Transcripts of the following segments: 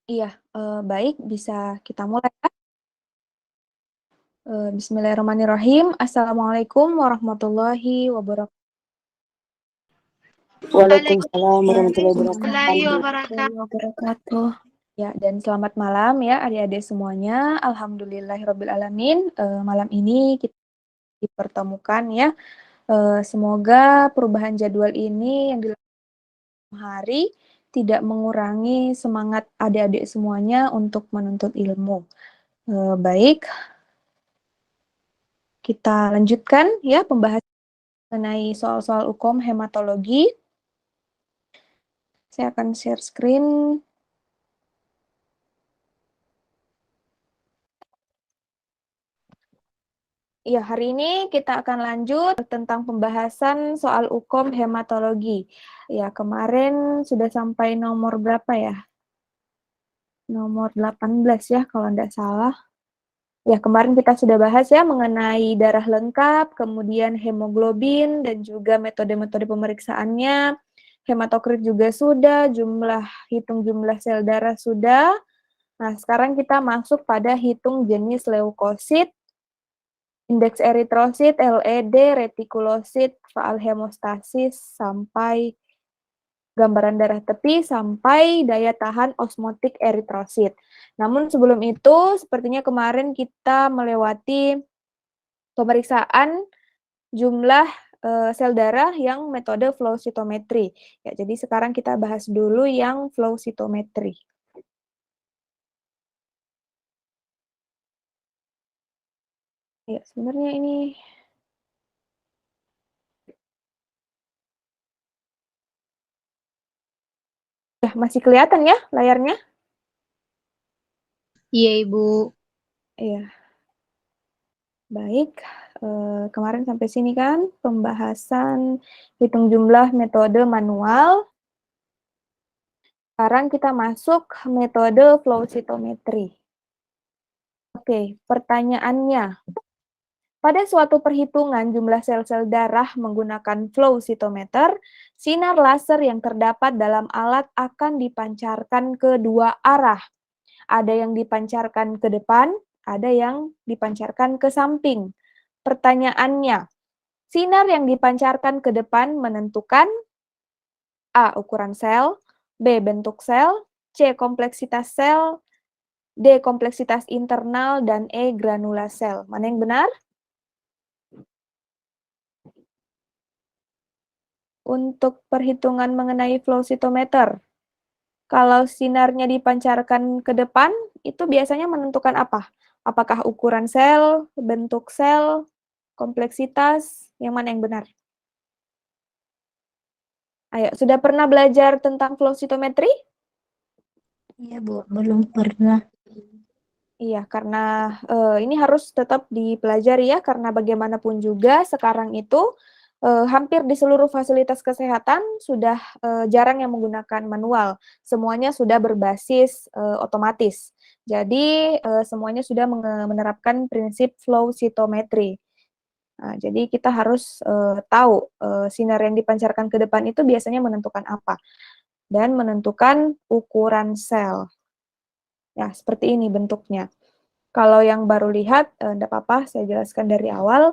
Iya, baik, bisa kita mulai ya. Bismillahirrahmanirrahim. Assalamualaikum warahmatullahi wabarakatuh. Waalaikumsalam warahmatullahi Waalaikumsalam wabarakatuh. warahmatullahi wabarakatuh. Ya, dan selamat malam ya adik-adik semuanya. Alhamdulillahirrabbilalamin. Malam ini kita dipertemukan ya. Semoga perubahan jadwal ini yang dilakukan hari tidak mengurangi semangat adik-adik semuanya untuk menuntut ilmu. Baik, kita lanjutkan ya pembahasan mengenai soal-soal hukum hematologi. Saya akan share screen. Ya, hari ini kita akan lanjut tentang pembahasan soal hukum hematologi. Ya, kemarin sudah sampai nomor berapa ya? Nomor 18 ya, kalau tidak salah. Ya, kemarin kita sudah bahas ya mengenai darah lengkap, kemudian hemoglobin, dan juga metode-metode pemeriksaannya. Hematokrit juga sudah, hitung jumlah sel darah sudah. Nah, sekarang kita masuk pada hitung jenis leukosit, indeks eritrosit, LED, retikulosit, faal hemostasis, sampai gambaran darah tepi, sampai daya tahan osmotik eritrosit. Namun sebelum itu, sepertinya kemarin kita melewati pemeriksaan jumlah sel darah yang metode flow cytometry. Ya, jadi sekarang kita bahas dulu yang flow cytometry. Ya, sebenarnya ini ya masih kelihatan ya layarnya? Iya, Ibu. Iya. Baik, kemarin sampai sini kan pembahasan hitung jumlah metode manual. Sekarang kita masuk metode flow cytometry. Oke, pertanyaannya. Pada suatu perhitungan jumlah sel-sel darah menggunakan flow cytometer, sinar laser yang terdapat dalam alat akan dipancarkan ke dua arah. Ada yang dipancarkan ke depan, ada yang dipancarkan ke samping. Pertanyaannya, sinar yang dipancarkan ke depan menentukan A. Ukuran sel, B. Bentuk sel, C. Kompleksitas sel, D. Kompleksitas internal, dan E. Granula sel. Mana yang benar? Untuk perhitungan mengenai flow cytometer, kalau sinarnya dipancarkan ke depan, itu biasanya menentukan apa? Apakah ukuran sel, bentuk sel, kompleksitas, yang mana yang benar? Ayo, sudah pernah belajar tentang flow cytometry? Iya, Bu. Belum pernah. Iya, karena ini harus tetap dipelajari ya, karena bagaimanapun juga sekarang itu hampir di seluruh fasilitas kesehatan sudah jarang yang menggunakan manual. Semuanya sudah berbasis otomatis. Jadi semuanya sudah menerapkan prinsip flow cytometry. Nah, jadi kita harus tahu sinar yang dipancarkan ke depan itu biasanya menentukan apa dan menentukan ukuran sel. Ya, seperti ini bentuknya. Kalau yang baru lihat, enggak apa-apa, saya jelaskan dari awal.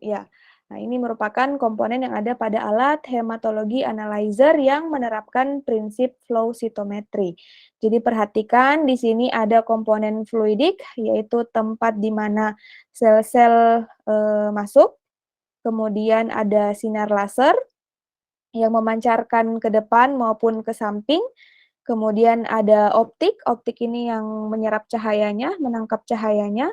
Ya, nah ini merupakan komponen yang ada pada alat hematologi analyzer yang menerapkan prinsip flow cytometry. Jadi perhatikan di sini ada komponen fluidik, yaitu tempat di mana sel-sel masuk. Kemudian ada sinar laser yang memancarkan ke depan maupun ke samping. Kemudian ada optik, optik ini yang menyerap cahayanya, menangkap cahayanya,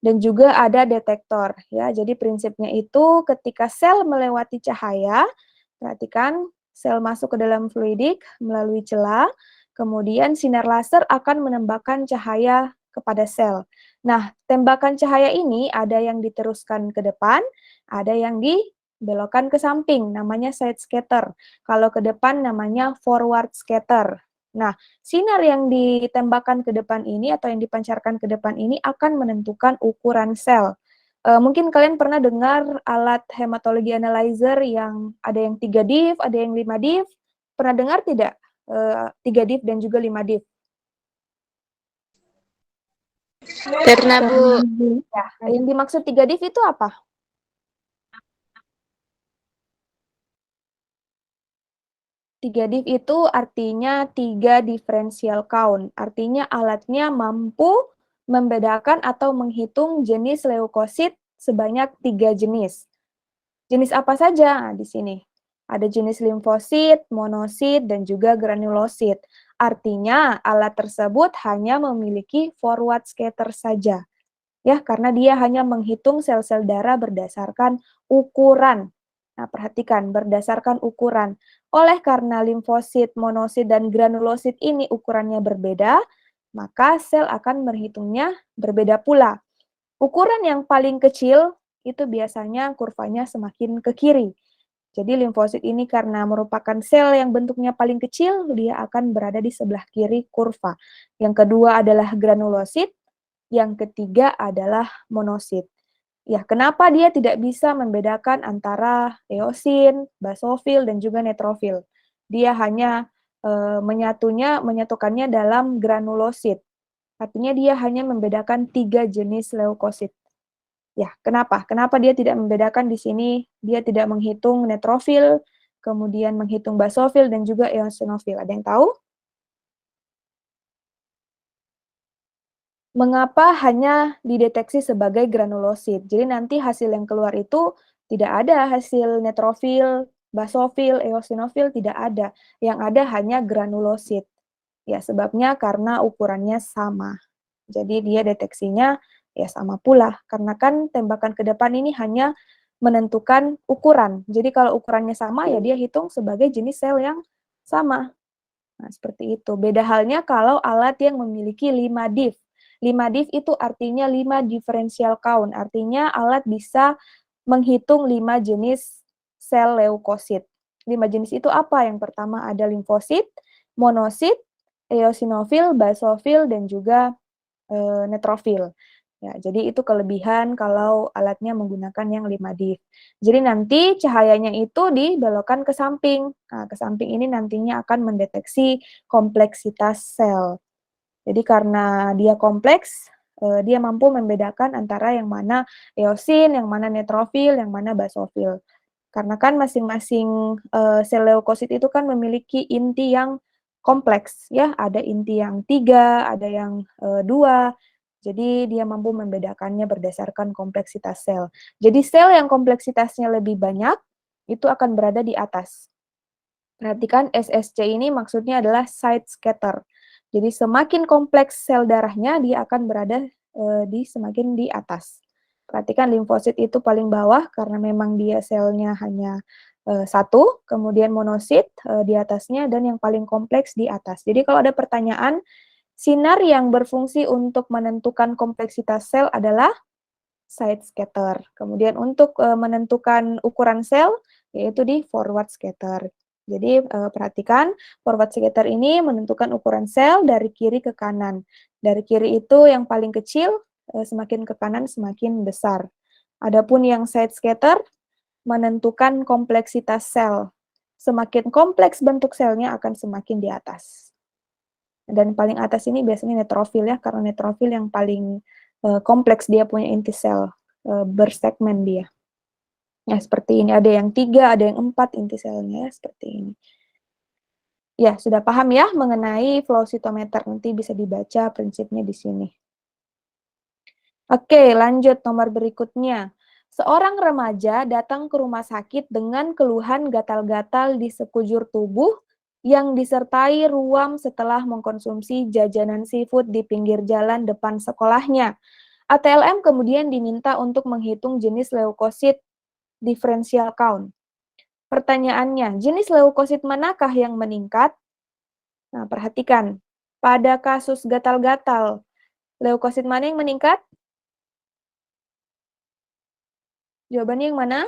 dan juga ada detektor ya. Jadi prinsipnya itu ketika sel melewati cahaya, perhatikan sel masuk ke dalam fluidik melalui celah, kemudian sinar laser akan menembakkan cahaya kepada sel. Nah, tembakan cahaya ini ada yang diteruskan ke depan, ada yang dibelokkan ke samping, namanya side scatter. Kalau ke depan namanya forward scatter. Nah, sinar yang ditembakkan ke depan ini atau yang dipancarkan ke depan ini akan menentukan ukuran sel. Mungkin kalian pernah dengar alat hematologi analyzer yang ada yang 3 div, ada yang 5 div. Pernah dengar tidak? 3 div dan juga 5 div. Pernah, Bu. Ya, yang dimaksud 3 div itu apa? Tiga div itu artinya 3 differential count. Artinya alatnya mampu membedakan atau menghitung jenis leukosit sebanyak 3 jenis. Jenis apa saja? Nah, di sini. Ada jenis limfosit, monosit, dan juga granulosit. Artinya alat tersebut hanya memiliki forward scatter saja. Ya, karena dia hanya menghitung sel-sel darah berdasarkan ukuran. Nah, perhatikan, berdasarkan ukuran. Oleh karena limfosit, monosit, dan granulosit ini ukurannya berbeda, maka sel akan berhitungnya berbeda pula. Ukuran yang paling kecil itu biasanya kurvanya semakin ke kiri. Jadi limfosit ini karena merupakan sel yang bentuknya paling kecil, dia akan berada di sebelah kiri kurva. Yang kedua adalah granulosit, yang ketiga adalah monosit. Ya, kenapa dia tidak bisa membedakan antara eosin, basofil, dan juga neutrofil? Dia hanya menyatukannya dalam granulosit. Artinya dia hanya membedakan 3 jenis leukosit. Ya, kenapa? Kenapa dia tidak membedakan di sini? Dia tidak menghitung neutrofil, kemudian menghitung basofil, dan juga eosinofil. Ada yang tahu? Mengapa hanya dideteksi sebagai granulosit? Jadi nanti hasil yang keluar itu tidak ada hasil neutrofil, basofil, eosinofil, tidak ada. Yang ada hanya granulosit. Ya, sebabnya karena ukurannya sama. Jadi dia deteksinya ya sama pula. Karena kan tembakan ke depan ini hanya menentukan ukuran. Jadi kalau ukurannya sama ya dia hitung sebagai jenis sel yang sama. Nah, seperti itu. Beda halnya kalau alat yang memiliki 5 div. 5 div itu artinya 5 differential count. Artinya alat bisa menghitung 5 jenis sel leukosit. 5 jenis itu apa? Yang pertama ada limfosit, monosit, eosinofil, basofil, dan juga neutrofil. Ya, jadi itu kelebihan kalau alatnya menggunakan yang 5 div. Jadi nanti cahayanya itu dibelokkan ke samping. Nah, ke samping ini nantinya akan mendeteksi kompleksitas sel. Jadi karena dia kompleks, dia mampu membedakan antara yang mana eosin, yang mana neutrofil, yang mana basofil. Karena kan masing-masing sel leukosit itu kan memiliki inti yang kompleks, ya. Ada inti yang 3, ada yang 2. Jadi dia mampu membedakannya berdasarkan kompleksitas sel. Jadi sel yang kompleksitasnya lebih banyak itu akan berada di atas. Perhatikan SSC ini maksudnya adalah side scatter. Jadi semakin kompleks sel darahnya dia akan berada semakin di atas. Perhatikan limfosit itu paling bawah karena memang dia selnya hanya satu, kemudian monosit di atasnya, dan yang paling kompleks di atas. Jadi kalau ada pertanyaan, sinar yang berfungsi untuk menentukan kompleksitas sel adalah side scatter. Kemudian untuk menentukan ukuran sel, yaitu di forward scatter. Jadi perhatikan, forward scatter ini menentukan ukuran sel dari kiri ke kanan. Dari kiri itu yang paling kecil, semakin ke kanan semakin besar. Adapun yang side scatter menentukan kompleksitas sel. Semakin kompleks bentuk selnya akan semakin di atas. Dan paling atas ini biasanya neutrofil ya, karena neutrofil yang paling kompleks, dia punya inti sel, bersegmen dia. Ya, seperti ini. Ada yang 3, ada yang 4 inti selnya ya, seperti ini. Ya, sudah paham ya mengenai flow cytometer. Nanti bisa dibaca prinsipnya di sini. Oke, lanjut nomor berikutnya. Seorang remaja datang ke rumah sakit dengan keluhan gatal-gatal di sekujur tubuh yang disertai ruam setelah mengkonsumsi jajanan seafood di pinggir jalan depan sekolahnya. ATLM kemudian diminta untuk menghitung jenis leukosit differential count. Pertanyaannya, jenis leukosit manakah yang meningkat? Nah, perhatikan. Pada kasus gatal-gatal, leukosit mana yang meningkat? Jawabannya yang mana?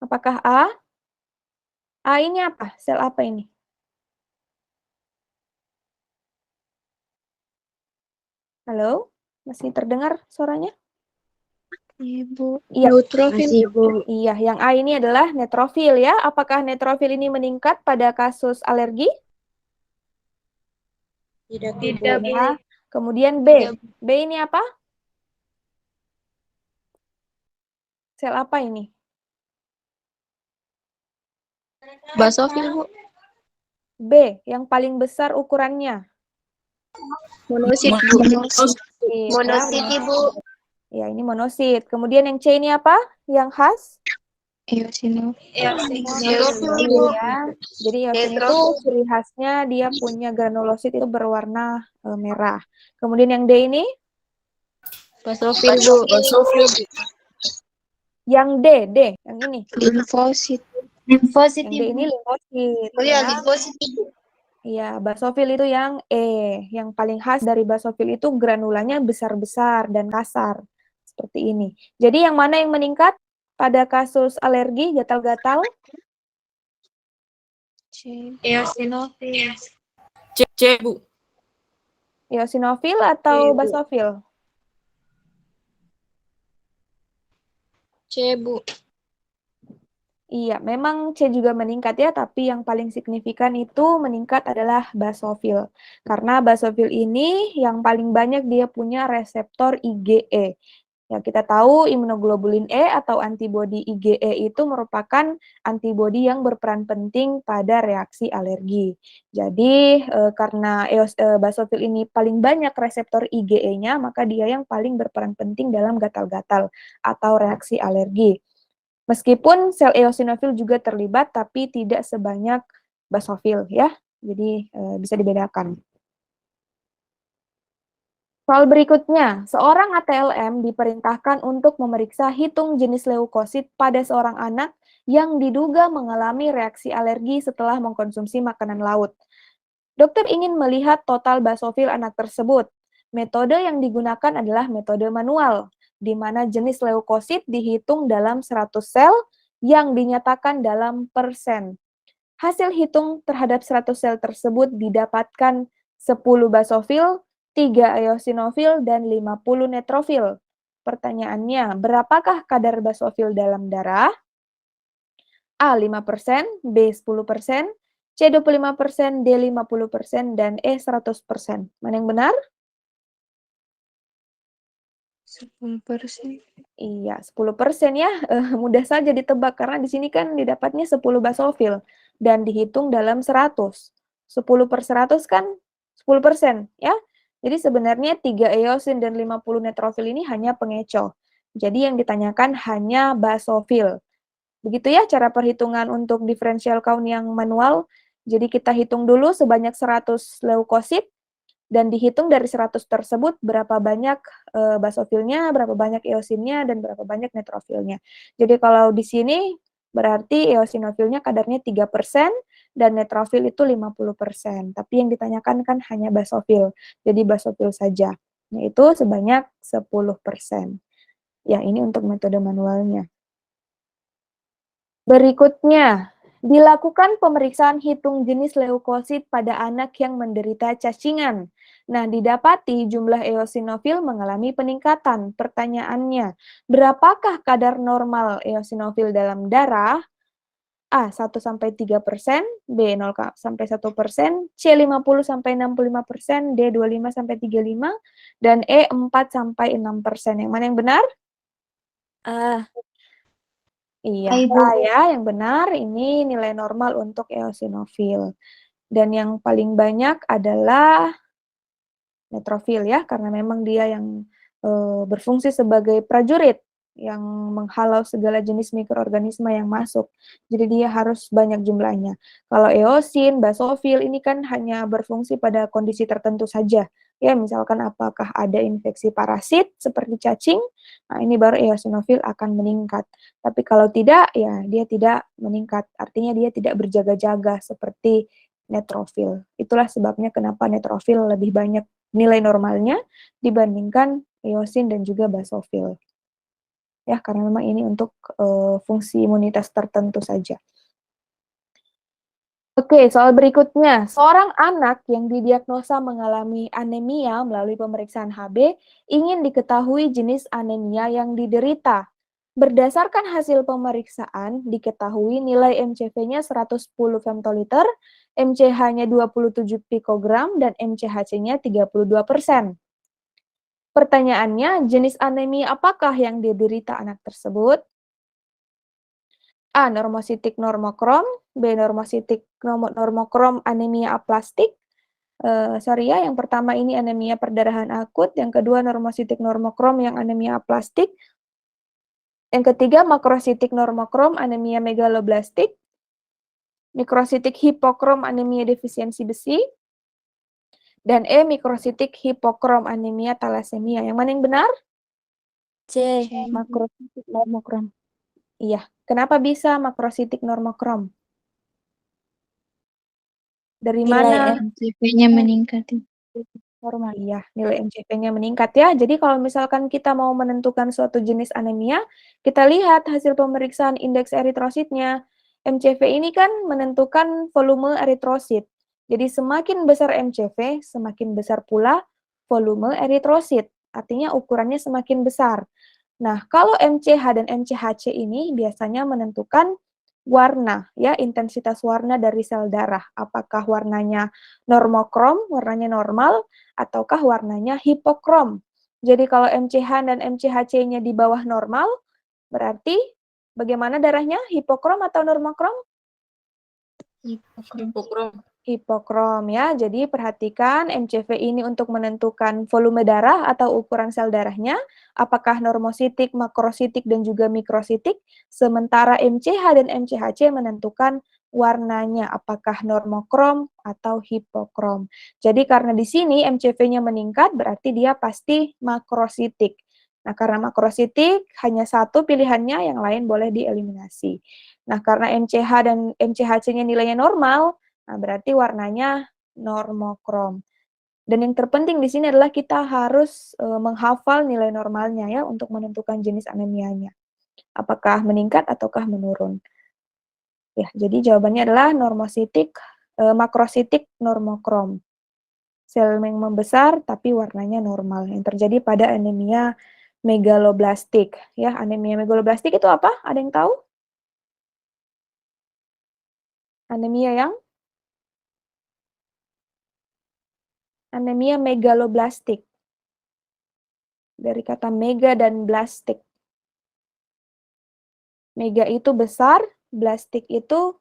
Apakah A? A ini apa? Sel apa ini? Halo? Masih terdengar suaranya? Ibu. Iya. Neutrofil. Masih, Bu. Iya, yang A ini adalah neutrofil ya. Apakah neutrofil ini meningkat pada kasus alergi? Tidak, Ya. Kemudian B. B ini apa? Sel apa ini? Basofil, Bu. B, yang paling besar ukurannya. Monosit, Bu. Monosit, Monosit, Ibu. Ya, ini monosit. Kemudian yang C ini apa? Yang khas? Eosinofil, Ibu. Ya. Jadi eosin itu ciri khasnya dia punya granulosit itu berwarna merah. Kemudian yang D ini? Basofil, Bu. Yang D, yang ini. Limfosit. Yang D ini limfosit. Oh ya, limfosit, Ibu. Iya, basofil itu yang E. Yang paling khas dari basofil itu granulanya besar-besar dan kasar. Seperti ini. Jadi yang mana yang meningkat pada kasus alergi gatal-gatal? Eosinofil. C, Bu. Eosinofil atau basofil? C, Bu. Iya, memang C juga meningkat ya, tapi yang paling signifikan itu meningkat adalah basofil. Karena basofil ini yang paling banyak dia punya reseptor IgE. Ya, kita tahu imunoglobulin E atau antibodi IgE itu merupakan antibodi yang berperan penting pada reaksi alergi. Jadi, karena basofil ini paling banyak reseptor IgE-nya, maka dia yang paling berperan penting dalam gatal-gatal atau reaksi alergi. Meskipun sel eosinofil juga terlibat, tapi tidak sebanyak basofil ya. Jadi bisa dibedakan. Soal berikutnya, seorang ATLM diperintahkan untuk memeriksa hitung jenis leukosit pada seorang anak yang diduga mengalami reaksi alergi setelah mengkonsumsi makanan laut. Dokter ingin melihat total basofil anak tersebut. Metode yang digunakan adalah metode manual, di mana jenis leukosit dihitung dalam 100 sel yang dinyatakan dalam persen. Hasil hitung terhadap 100 sel tersebut didapatkan 10 basofil, 3 eosinofil, dan 50 neutrofil. Pertanyaannya, berapakah kadar basofil dalam darah? A 5%, B 10%, C 25%, D 50%, dan E 100%. Mana yang benar? 10%. Iya, 10% ya. Mudah saja ditebak karena di sini kan didapatnya 10 basofil dan dihitung dalam 100. 10 per 100 kan 10%, ya. Jadi sebenarnya 3 eosin dan 50 neutrofil ini hanya pengecoh. Jadi yang ditanyakan hanya basofil. Begitu ya cara perhitungan untuk differential count yang manual. Jadi kita hitung dulu sebanyak 100 leukosit dan dihitung dari 100 tersebut berapa banyak basofilnya, berapa banyak eosinnya, dan berapa banyak neutrofilnya. Jadi kalau di sini berarti eosinofilnya kadarnya 3% dan neutrofil itu 50%. Tapi yang ditanyakan kan hanya basofil. Jadi basofil saja. Yaitu sebanyak 10%. Ya, ini untuk metode manualnya. Berikutnya, dilakukan pemeriksaan hitung jenis leukosit pada anak yang menderita cacingan. Nah, didapati jumlah eosinofil mengalami peningkatan. Pertanyaannya, berapakah kadar normal eosinofil dalam darah? A. 1-3%, B. 0-1%, C. 50-65%, D. 25-35%, dan E. 4-6%. Yang mana yang benar? Iya, yang benar ini nilai normal untuk eosinofil. Dan yang paling banyak adalah neutrofil ya, karena memang dia yang berfungsi sebagai prajurit yang menghalau segala jenis mikroorganisme yang masuk. Jadi dia harus banyak jumlahnya. Kalau eosin, basofil ini kan hanya berfungsi pada kondisi tertentu saja. Ya, misalkan apakah ada infeksi parasit seperti cacing, nah ini baru eosinofil akan meningkat. Tapi kalau tidak, ya dia tidak meningkat. Artinya dia tidak berjaga-jaga seperti neutrofil. Itulah sebabnya kenapa neutrofil lebih banyak nilai normalnya dibandingkan eosin dan juga basofil. Ya, karena memang ini untuk fungsi imunitas tertentu saja. Oke, soal berikutnya. Seorang anak yang didiagnosa mengalami anemia melalui pemeriksaan HB ingin diketahui jenis anemia yang diderita. Berdasarkan hasil pemeriksaan, diketahui nilai MCV-nya 110 femtoliter, MCH-nya 27 pikogram, dan MCHC-nya 32%. Pertanyaannya, jenis anemia apakah yang diderita anak tersebut? A. Normositik normokrom, B. Normositik normokrom anemia aplastik. Sorry ya, yang pertama ini anemia perdarahan akut, yang kedua normositik normokrom yang anemia aplastik, yang ketiga makrositik normokrom anemia megaloblastik, mikrositik hipokrom anemia defisiensi besi, dan E. mikrositik hipokrom anemia talasemia. Yang mana yang benar? C. C. Makrositik normokrom. Iya. Kenapa bisa makrositik normokrom? Dari mana? Nilai MCV-nya meningkat. normal. Iya, nilai MCV-nya meningkat ya. Jadi kalau misalkan kita mau menentukan suatu jenis anemia, kita lihat hasil pemeriksaan indeks eritrositnya. MCV ini kan menentukan volume eritrosit. Jadi semakin besar MCV, semakin besar pula volume eritrosit. Artinya ukurannya semakin besar. Nah, kalau MCH dan MCHC ini biasanya menentukan warna, ya, intensitas warna dari sel darah. Apakah warnanya normokrom, warnanya normal, ataukah warnanya hipokrom. Jadi kalau MCH dan MCHC-nya di bawah normal, berarti bagaimana darahnya? Hipokrom atau normokrom? Hipokrom. Hipokrom ya. Jadi perhatikan MCV ini untuk menentukan volume darah atau ukuran sel darahnya, apakah normositik, makrositik, dan juga mikrositik, sementara MCH dan MCHC menentukan warnanya, apakah normokrom atau hipokrom. Jadi karena di sini MCV-nya meningkat, berarti dia pasti makrositik. Nah, karena makrositik hanya satu pilihannya, yang lain boleh dieliminasi. Nah, karena MCH dan MCHC-nya nilainya normal, nah, berarti warnanya normokrom. Dan yang terpenting di sini adalah kita harus menghafal nilai normalnya ya untuk menentukan jenis anemianya. Apakah meningkat ataukah menurun. Ya, jadi jawabannya adalah makrositik normokrom. Sel yang membesar tapi warnanya normal yang terjadi pada anemia megaloblastik. Ya, anemia megaloblastik itu apa? Ada yang tahu? Anemia yang anemia megaloblastik. Dari kata mega dan blastik. Mega itu besar, blastik itu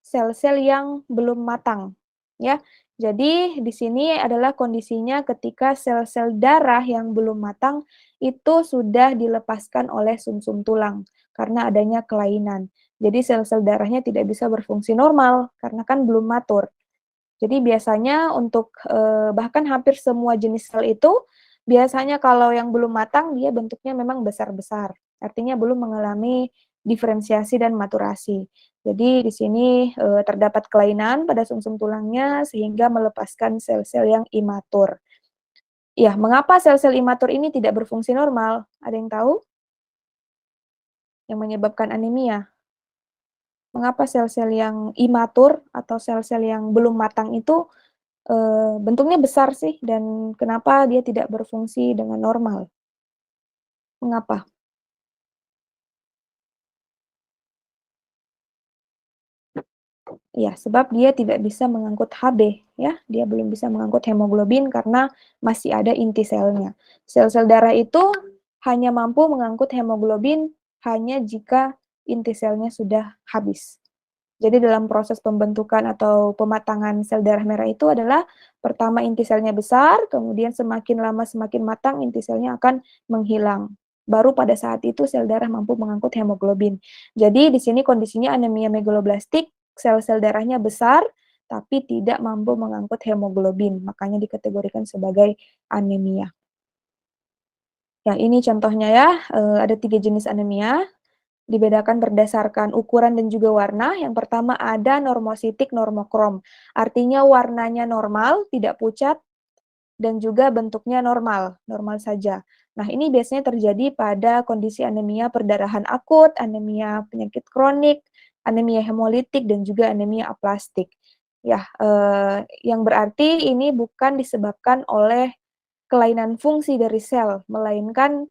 sel-sel yang belum matang. Ya, jadi di sini adalah kondisinya ketika sel-sel darah yang belum matang itu sudah dilepaskan oleh sumsum tulang karena adanya kelainan. Jadi sel-sel darahnya tidak bisa berfungsi normal karena kan belum matur. Jadi biasanya untuk bahkan hampir semua jenis sel itu biasanya kalau yang belum matang dia bentuknya memang besar-besar. Artinya belum mengalami diferensiasi dan maturasi. Jadi di sini terdapat kelainan pada sumsum tulangnya sehingga melepaskan sel-sel yang imatur. Ya, mengapa sel-sel imatur ini tidak berfungsi normal? Ada yang tahu? Yang menyebabkan anemia? Mengapa sel-sel yang imatur atau sel-sel yang belum matang itu bentuknya besar sih, dan kenapa dia tidak berfungsi dengan normal? Mengapa? Ya, sebab dia tidak bisa mengangkut Hb, ya. Dia belum bisa mengangkut hemoglobin karena masih ada inti selnya. Sel-sel darah itu hanya mampu mengangkut hemoglobin hanya jika inti selnya sudah habis. Jadi dalam proses pembentukan atau pematangan sel darah merah itu adalah pertama inti selnya besar, kemudian semakin lama semakin matang inti selnya akan menghilang. Baru pada saat itu sel darah mampu mengangkut hemoglobin. Jadi di sini kondisinya anemia megaloblastik, sel-sel darahnya besar tapi tidak mampu mengangkut hemoglobin, makanya dikategorikan sebagai anemia. Ya, ini contohnya ya, ada 3 jenis anemia. Dibedakan berdasarkan ukuran dan juga warna. Yang pertama ada normositik normokrom. Artinya warnanya normal, tidak pucat, dan juga bentuknya normal, normal saja. Nah, ini biasanya terjadi pada kondisi anemia perdarahan akut, anemia penyakit kronik, anemia hemolitik, dan juga anemia aplastik. Ya, yang berarti ini bukan disebabkan oleh kelainan fungsi dari sel, melainkan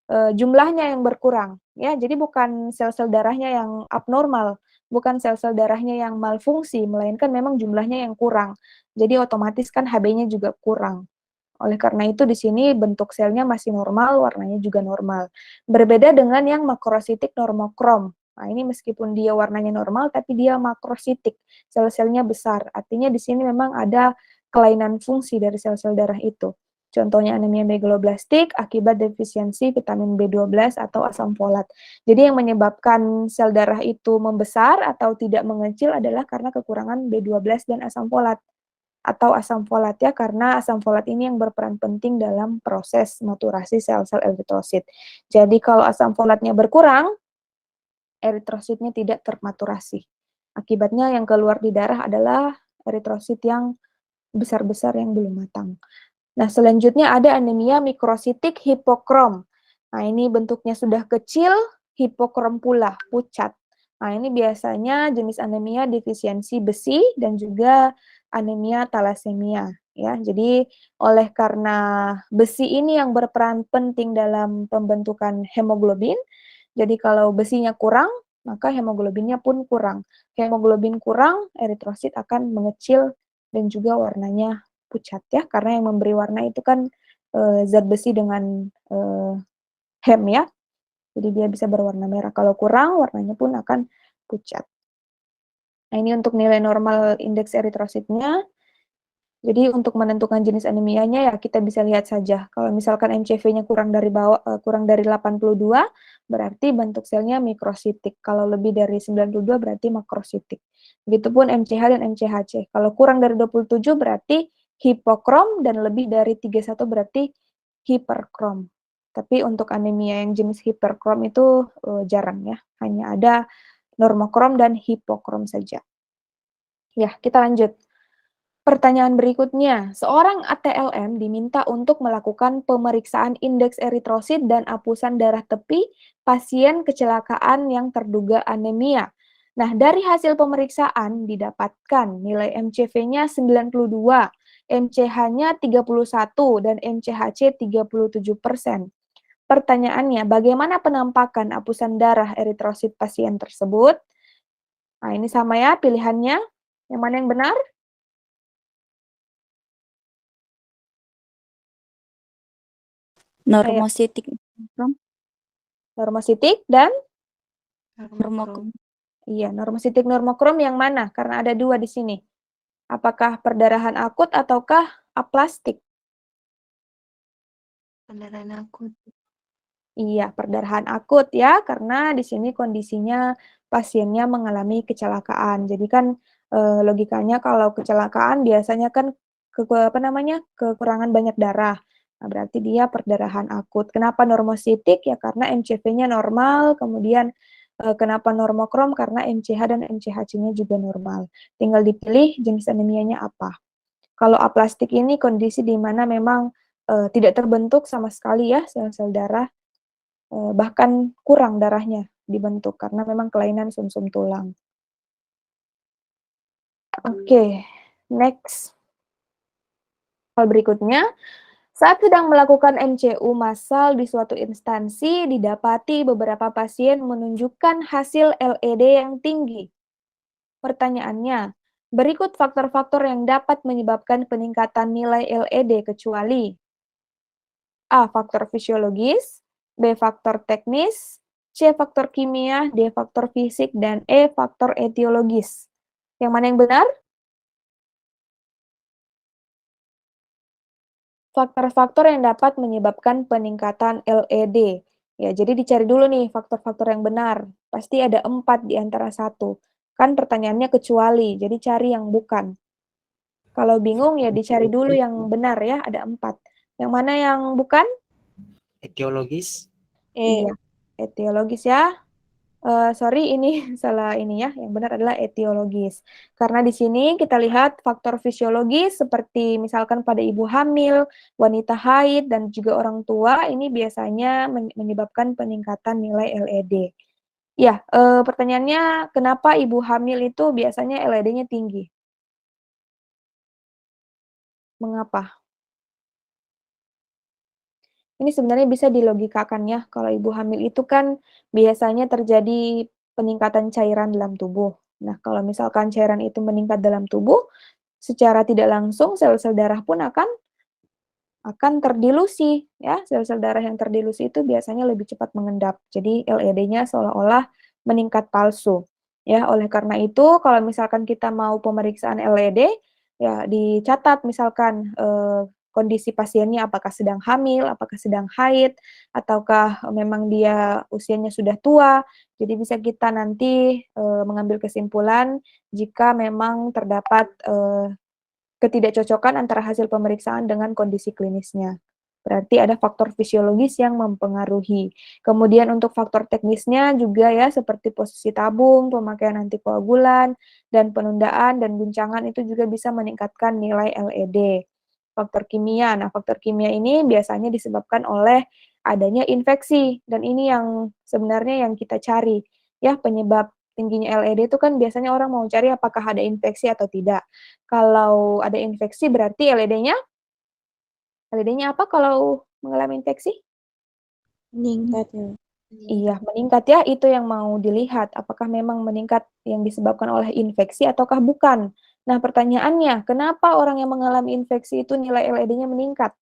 jumlahnya yang berkurang, ya. Jadi bukan sel-sel darahnya yang abnormal, bukan sel-sel darahnya yang malfungsi, melainkan memang jumlahnya yang kurang. Jadi otomatis kan Hb-nya juga kurang. Oleh karena itu di sini bentuk selnya masih normal, warnanya juga normal. Berbeda dengan yang makrositik normokrom. Nah, ini meskipun dia warnanya normal, tapi dia makrositik, sel-selnya besar. Artinya di sini memang ada kelainan fungsi dari sel-sel darah itu. Contohnya anemia megaloblastik akibat defisiensi vitamin B12 atau asam folat. Jadi yang menyebabkan sel darah itu membesar atau tidak mengecil adalah karena kekurangan B12 dan asam folat. Atau asam folat ya, karena asam folat ini yang berperan penting dalam proses maturasi sel-sel eritrosit. Jadi kalau asam folatnya berkurang, eritrositnya tidak termaturasi. Akibatnya yang keluar di darah adalah eritrosit yang besar-besar yang belum matang. Nah, selanjutnya ada anemia mikrositik hipokrom. Nah, ini bentuknya sudah kecil, hipokrom pula, pucat. Nah, ini biasanya jenis anemia defisiensi besi dan juga anemia talasemia. Ya, jadi oleh karena besi ini yang berperan penting dalam pembentukan hemoglobin, jadi kalau besinya kurang, maka hemoglobinnya pun kurang. Hemoglobin kurang, eritrosit akan mengecil dan juga warnanya pucat ya, karena yang memberi warna itu kan zat besi dengan hem ya, jadi dia bisa berwarna merah. Kalau kurang, warnanya pun akan pucat. Nah, ini untuk nilai normal indeks eritrositnya. Jadi untuk menentukan jenis anemianya ya kita bisa lihat saja. Kalau misalkan MCV-nya kurang dari kurang dari 82, berarti bentuk selnya mikrositik. Kalau lebih dari 92 berarti makrositik. Begitupun MCH dan MCHC. Kalau kurang dari 27 berarti hipokrom dan lebih dari 31 berarti hiperkrom. Tapi untuk anemia yang jenis hiperkrom itu jarang ya. Hanya ada normokrom dan hipokrom saja. Ya, kita lanjut. Pertanyaan berikutnya, seorang ATLM diminta untuk melakukan pemeriksaan indeks eritrosit dan apusan darah tepi pasien kecelakaan yang terduga anemia. Nah, dari hasil pemeriksaan didapatkan nilai MCV-nya 92, MCH-nya 31, dan MCHC 37%. Pertanyaannya, bagaimana penampakan apusan darah eritrosit pasien tersebut? Nah, ini sama ya pilihannya. Yang mana yang benar? Normositik Normositik dan normokrom. iya, normositik normokrom yang mana? Karena ada dua di sini. Apakah perdarahan akut ataukah aplastik? Perdarahan akut. Iya, perdarahan akut ya, karena di sini kondisinya pasiennya mengalami kecelakaan. Jadi kan logikanya kalau kecelakaan biasanya kan kekurangan banyak darah. Nah, berarti dia perdarahan akut. Kenapa normositik? Ya karena MCV-nya normal, kemudian kenapa normokrom? Karena MCH dan MCHC-nya juga normal. Tinggal dipilih jenis anemianya apa. Kalau aplastik ini kondisi di mana memang tidak terbentuk sama sekali ya sel-sel darah, bahkan kurang darahnya dibentuk karena memang kelainan sumsum tulang. Oke, next. Hal berikutnya, saat sedang melakukan MCU massal di suatu instansi, didapati beberapa pasien menunjukkan hasil LED yang tinggi. Pertanyaannya, berikut faktor-faktor yang dapat menyebabkan peningkatan nilai LED kecuali A. Faktor fisiologis, B. Faktor teknis, C. Faktor kimia, D. Faktor fisik, dan E. Faktor etiologis. Yang mana yang benar? Faktor-faktor yang dapat menyebabkan peningkatan LED. Ya, jadi dicari dulu nih faktor-faktor yang benar. Pasti ada 4 di antara 1. Kan pertanyaannya kecuali, jadi cari yang bukan. Kalau bingung ya dicari dulu yang benar ya, ada 4. Yang mana yang bukan? Etiologis. Iya, etiologis ya. Sorry ini salah ini ya, yang benar adalah etiologis. Karena di sini kita lihat faktor fisiologis seperti misalkan pada ibu hamil, wanita haid, dan juga orang tua, ini biasanya menyebabkan peningkatan nilai LED. Ya, pertanyaannya kenapa ibu hamil itu biasanya LED-nya tinggi? Mengapa? Ini sebenarnya bisa dilogikakan ya, kalau ibu hamil itu kan biasanya terjadi peningkatan cairan dalam tubuh. Nah, kalau misalkan cairan itu meningkat dalam tubuh, secara tidak langsung sel-sel darah pun akan terdilusi ya. Sel-sel darah yang terdilusi itu biasanya lebih cepat mengendap. Jadi LED-nya seolah-olah meningkat palsu. Ya, oleh karena itu kalau misalkan kita mau pemeriksaan LED, ya dicatat misalkan kondisi pasiennya apakah sedang hamil, apakah sedang haid, ataukah memang dia usianya sudah tua. Jadi bisa kita nanti mengambil kesimpulan jika memang terdapat ketidakcocokan antara hasil pemeriksaan dengan kondisi klinisnya. Berarti ada faktor fisiologis yang mempengaruhi. Kemudian untuk faktor teknisnya juga ya, seperti posisi tabung, pemakaian antikoagulan, dan penundaan dan guncangan itu juga bisa meningkatkan nilai LED. Faktor kimia, nah faktor kimia ini biasanya disebabkan oleh adanya infeksi, dan ini yang sebenarnya yang kita cari. Ya, penyebab tingginya LED itu kan biasanya orang mau cari apakah ada infeksi atau tidak. Kalau ada infeksi berarti LED-nya apa kalau mengalami infeksi? Meningkat ya. Iya, meningkat ya, itu yang mau dilihat. Apakah memang meningkat yang disebabkan oleh infeksi ataukah bukan? Nah, pertanyaannya, kenapa orang yang mengalami infeksi itu nilai LED-nya meningkat?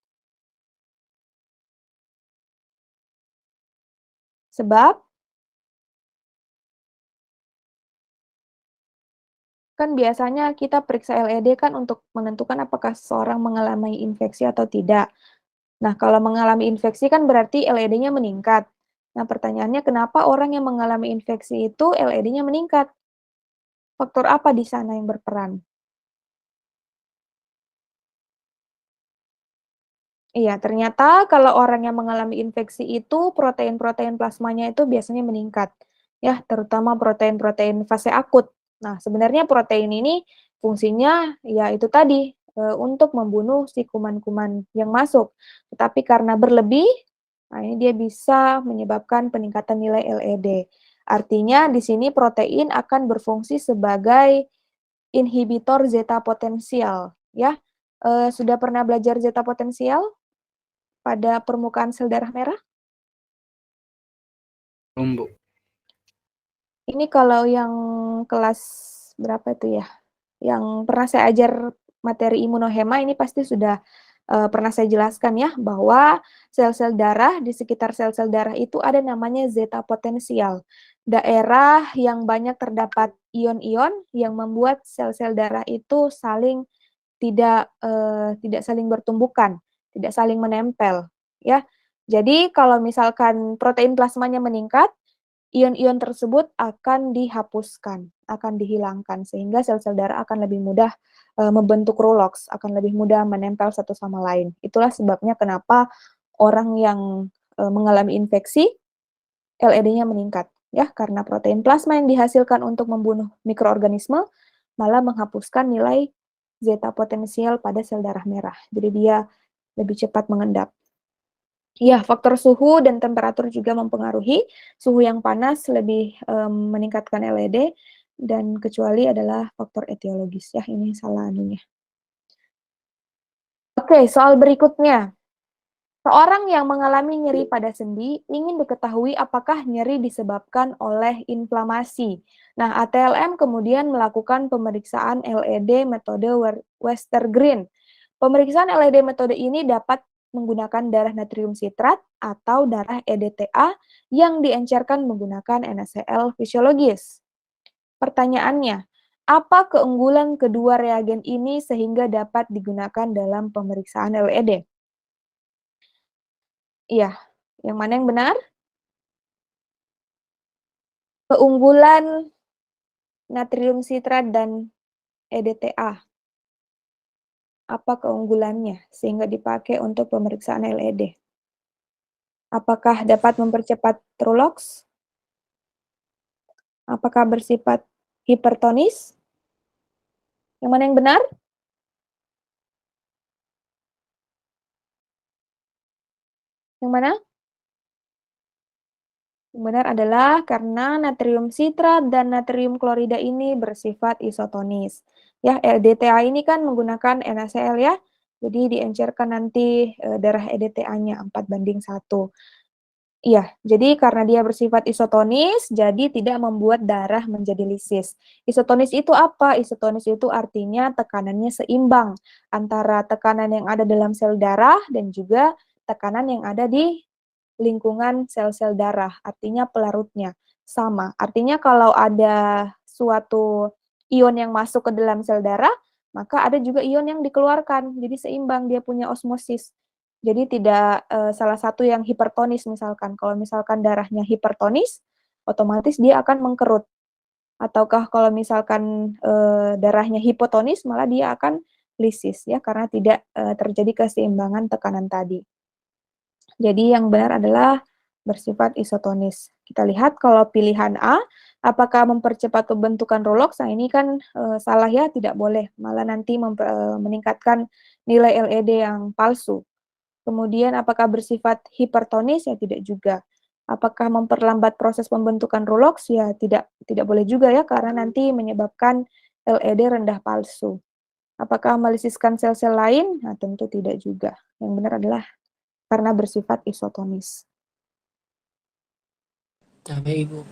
Sebab kan biasanya kita periksa LED kan untuk menentukan apakah seseorang mengalami infeksi atau tidak. Nah, kalau mengalami infeksi kan berarti LED-nya meningkat. Nah, pertanyaannya kenapa orang yang mengalami infeksi itu LED-nya meningkat? Faktor apa di sana yang berperan? Iya, ternyata kalau orang yang mengalami infeksi itu protein-protein plasmanya itu biasanya meningkat. Ya, terutama protein-protein fase akut. Nah, sebenarnya protein ini fungsinya ya itu tadi untuk membunuh si kuman-kuman yang masuk. Tetapi karena berlebih, nah ini dia bisa menyebabkan peningkatan nilai LED. Artinya di sini protein akan berfungsi sebagai inhibitor zeta potensial, ya. Sudah pernah belajar zeta potensial pada permukaan sel darah merah? Belum, Bu. Ini kalau yang kelas berapa itu ya? Yang pernah saya ajar materi imunohema ini pasti sudah pernah saya jelaskan ya, bahwa sel-sel darah, di sekitar sel-sel darah itu ada namanya zeta potensial. Daerah yang banyak terdapat ion-ion yang membuat sel-sel darah itu tidak saling bertumbukan, tidak saling menempel, ya. Jadi kalau misalkan protein plasmanya meningkat, ion-ion tersebut akan dihapuskan, akan dihilangkan, sehingga sel-sel darah akan lebih mudah membentuk roulox, akan lebih mudah menempel satu sama lain. Itulah sebabnya kenapa orang yang mengalami infeksi, LED-nya meningkat, ya, karena protein plasma yang dihasilkan untuk membunuh mikroorganisme malah menghapuskan nilai zeta potensial pada sel darah merah. Jadi dia lebih cepat mengendap. Ya, faktor suhu dan temperatur juga mempengaruhi. Suhu yang panas lebih meningkatkan LED, dan kecuali adalah faktor etiologis. Ya, ini salah anunya. Oke, soal berikutnya. Seorang yang mengalami nyeri pada sendi ingin diketahui apakah nyeri disebabkan oleh inflamasi. Nah, ATLM kemudian melakukan pemeriksaan LED metode Westergren. Pemeriksaan LED metode ini dapat menggunakan darah natrium sitrat atau darah EDTA yang diencerkan menggunakan NaCl fisiologis. Pertanyaannya, apa keunggulan kedua reagen ini sehingga dapat digunakan dalam pemeriksaan LED? Iya, yang mana yang benar? Keunggulan natrium sitrat dan EDTA. Apa keunggulannya sehingga dipakai untuk pemeriksaan LED? Apakah dapat mempercepat roulox? Apakah bersifat hipertonis? Yang mana yang benar? Yang mana? Yang benar adalah karena natrium sitrat dan natrium klorida ini bersifat isotonis. Ya, LDTA ini kan menggunakan NaCl ya. Jadi diencerkan nanti darah EDTA-nya 4:1. Iya, jadi karena dia bersifat isotonis, jadi tidak membuat darah menjadi lisis. Isotonis itu apa? Isotonis itu artinya tekanannya seimbang antara tekanan yang ada dalam sel darah dan juga tekanan yang ada di lingkungan sel-sel darah, artinya pelarutnya sama. Artinya kalau ada suatu ion yang masuk ke dalam sel darah, maka ada juga ion yang dikeluarkan, jadi seimbang, dia punya osmosis. Jadi tidak salah satu yang hipertonis misalkan. Kalau misalkan darahnya hipertonis, otomatis dia akan mengkerut. Ataukah kalau misalkan darahnya hipotonis, malah dia akan lisis ya karena tidak terjadi keseimbangan tekanan tadi. Jadi yang benar adalah bersifat isotonis. Kita lihat kalau pilihan A, apakah mempercepat pembentukan Rolox? Nah ini kan salah ya, tidak boleh. Malah nanti meningkatkan nilai LED yang palsu. Kemudian apakah bersifat hipertonis? Ya tidak juga. Apakah memperlambat proses pembentukan Rolox? Ya tidak boleh juga ya, karena nanti menyebabkan LED rendah palsu. Apakah melisiskan sel-sel lain? Nah tentu tidak juga. Yang benar adalah karena bersifat isotonis. Tapi Ibu,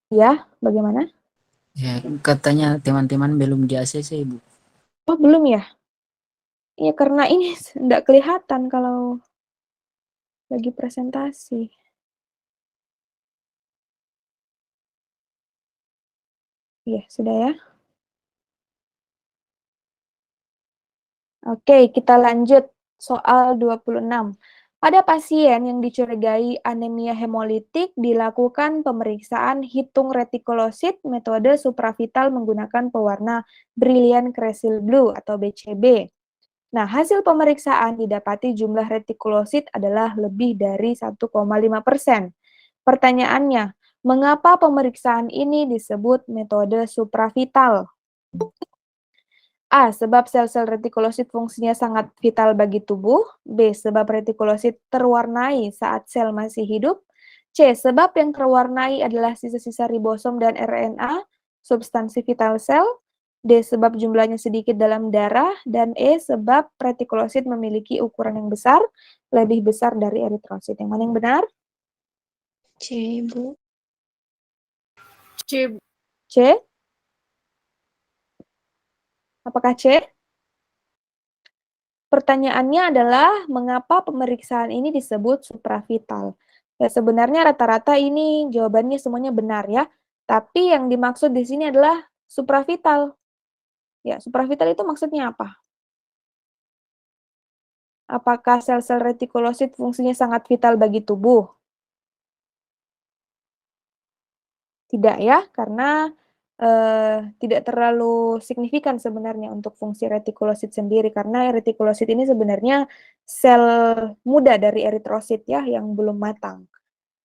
Ya, bagaimana? ya, katanya teman-teman belum di ACC Ibu. Oh, belum ya? Iya, karena ini tidak kelihatan kalau lagi presentasi. Iya, sudah ya. Oke, kita lanjut. Soal 26. Pada pasien yang dicurigai anemia hemolitik dilakukan pemeriksaan hitung retikulosit metode supravital menggunakan pewarna Brilliant Crescent Blue atau BCB. Nah, hasil pemeriksaan didapati jumlah retikulosit adalah lebih dari 1,5%. Pertanyaannya, mengapa pemeriksaan ini disebut metode supravital? A. Sebab sel-sel retikulosit fungsinya sangat vital bagi tubuh. B. Sebab retikulosit terwarnai saat sel masih hidup. C. Sebab yang terwarnai adalah sisa-sisa ribosom dan RNA, substansi vital sel. D. Sebab jumlahnya sedikit dalam darah. Dan E. Sebab retikulosit memiliki ukuran yang besar, lebih besar dari eritrosit. Yang mana yang benar? C, Bu. C, Bu. C. Apakah C? Pertanyaannya adalah mengapa pemeriksaan ini disebut supravital? Ya, sebenarnya rata-rata ini jawabannya semuanya benar ya. Tapi yang dimaksud di sini adalah supravital. Ya, supravital itu maksudnya apa? Apakah sel-sel retikulosit fungsinya sangat vital bagi tubuh? Tidak ya, karena tidak terlalu signifikan sebenarnya untuk fungsi retikulosit sendiri, karena retikulosit ini sebenarnya sel muda dari eritrosit ya, yang belum matang.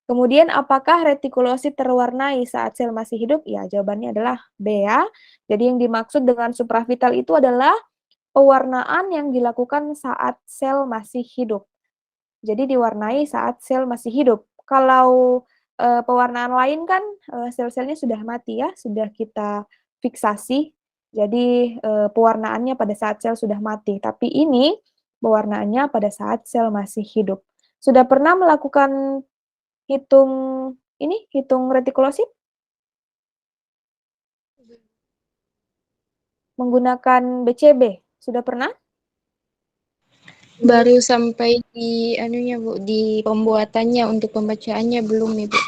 Kemudian apakah retikulosit terwarnai saat sel masih hidup? Ya, jawabannya adalah B ya. Jadi yang dimaksud dengan supravital itu adalah pewarnaan yang dilakukan saat sel masih hidup. Jadi diwarnai saat sel masih hidup. Kalau pewarnaan lain kan sel-selnya sudah mati ya, sudah kita fiksasi. Jadi pewarnaannya pada saat sel sudah mati. Tapi ini pewarnaannya pada saat sel masih hidup. Sudah pernah melakukan hitung retikulosit menggunakan BCB? Sudah pernah? Baru sampai di anunya, Bu, di pembuatannya untuk pembacaannya belum, Ibu.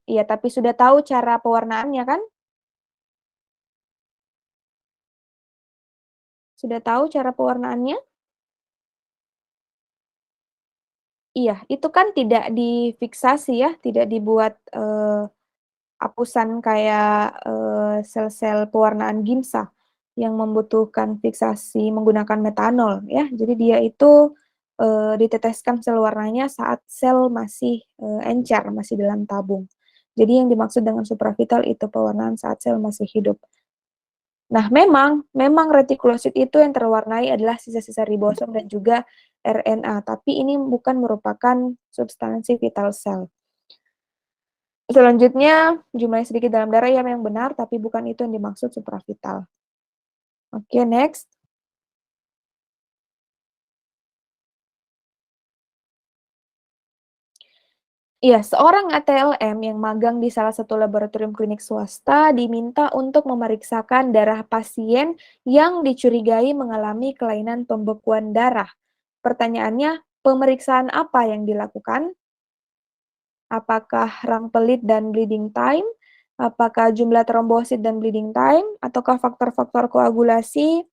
Iya, tapi sudah tahu cara pewarnaannya kan? Sudah tahu cara pewarnaannya? Iya, itu kan tidak difiksasi ya, tidak dibuat apusan kayak sel-sel pewarnaan gimsa yang membutuhkan fiksasi menggunakan metanol ya. Jadi dia itu diteteskan sel warnanya saat sel masih encer, masih dalam tabung. Jadi yang dimaksud dengan supravital itu pewarnaan saat sel masih hidup. Nah, memang retikulosit itu yang terwarnai adalah sisa-sisa ribosom dan juga RNA, tapi ini bukan merupakan substansi vital sel. Selanjutnya, jumlahnya sedikit dalam darah ya yang benar, tapi bukan itu yang dimaksud supravital. Oke, next. Iya, seorang ATLM yang magang di salah satu laboratorium klinik swasta diminta untuk memeriksakan darah pasien yang dicurigai mengalami kelainan pembekuan darah. Pertanyaannya, pemeriksaan apa yang dilakukan? Apakah rang pelit dan bleeding time? Apakah jumlah trombosit dan bleeding time? Ataukah faktor-faktor koagulasi,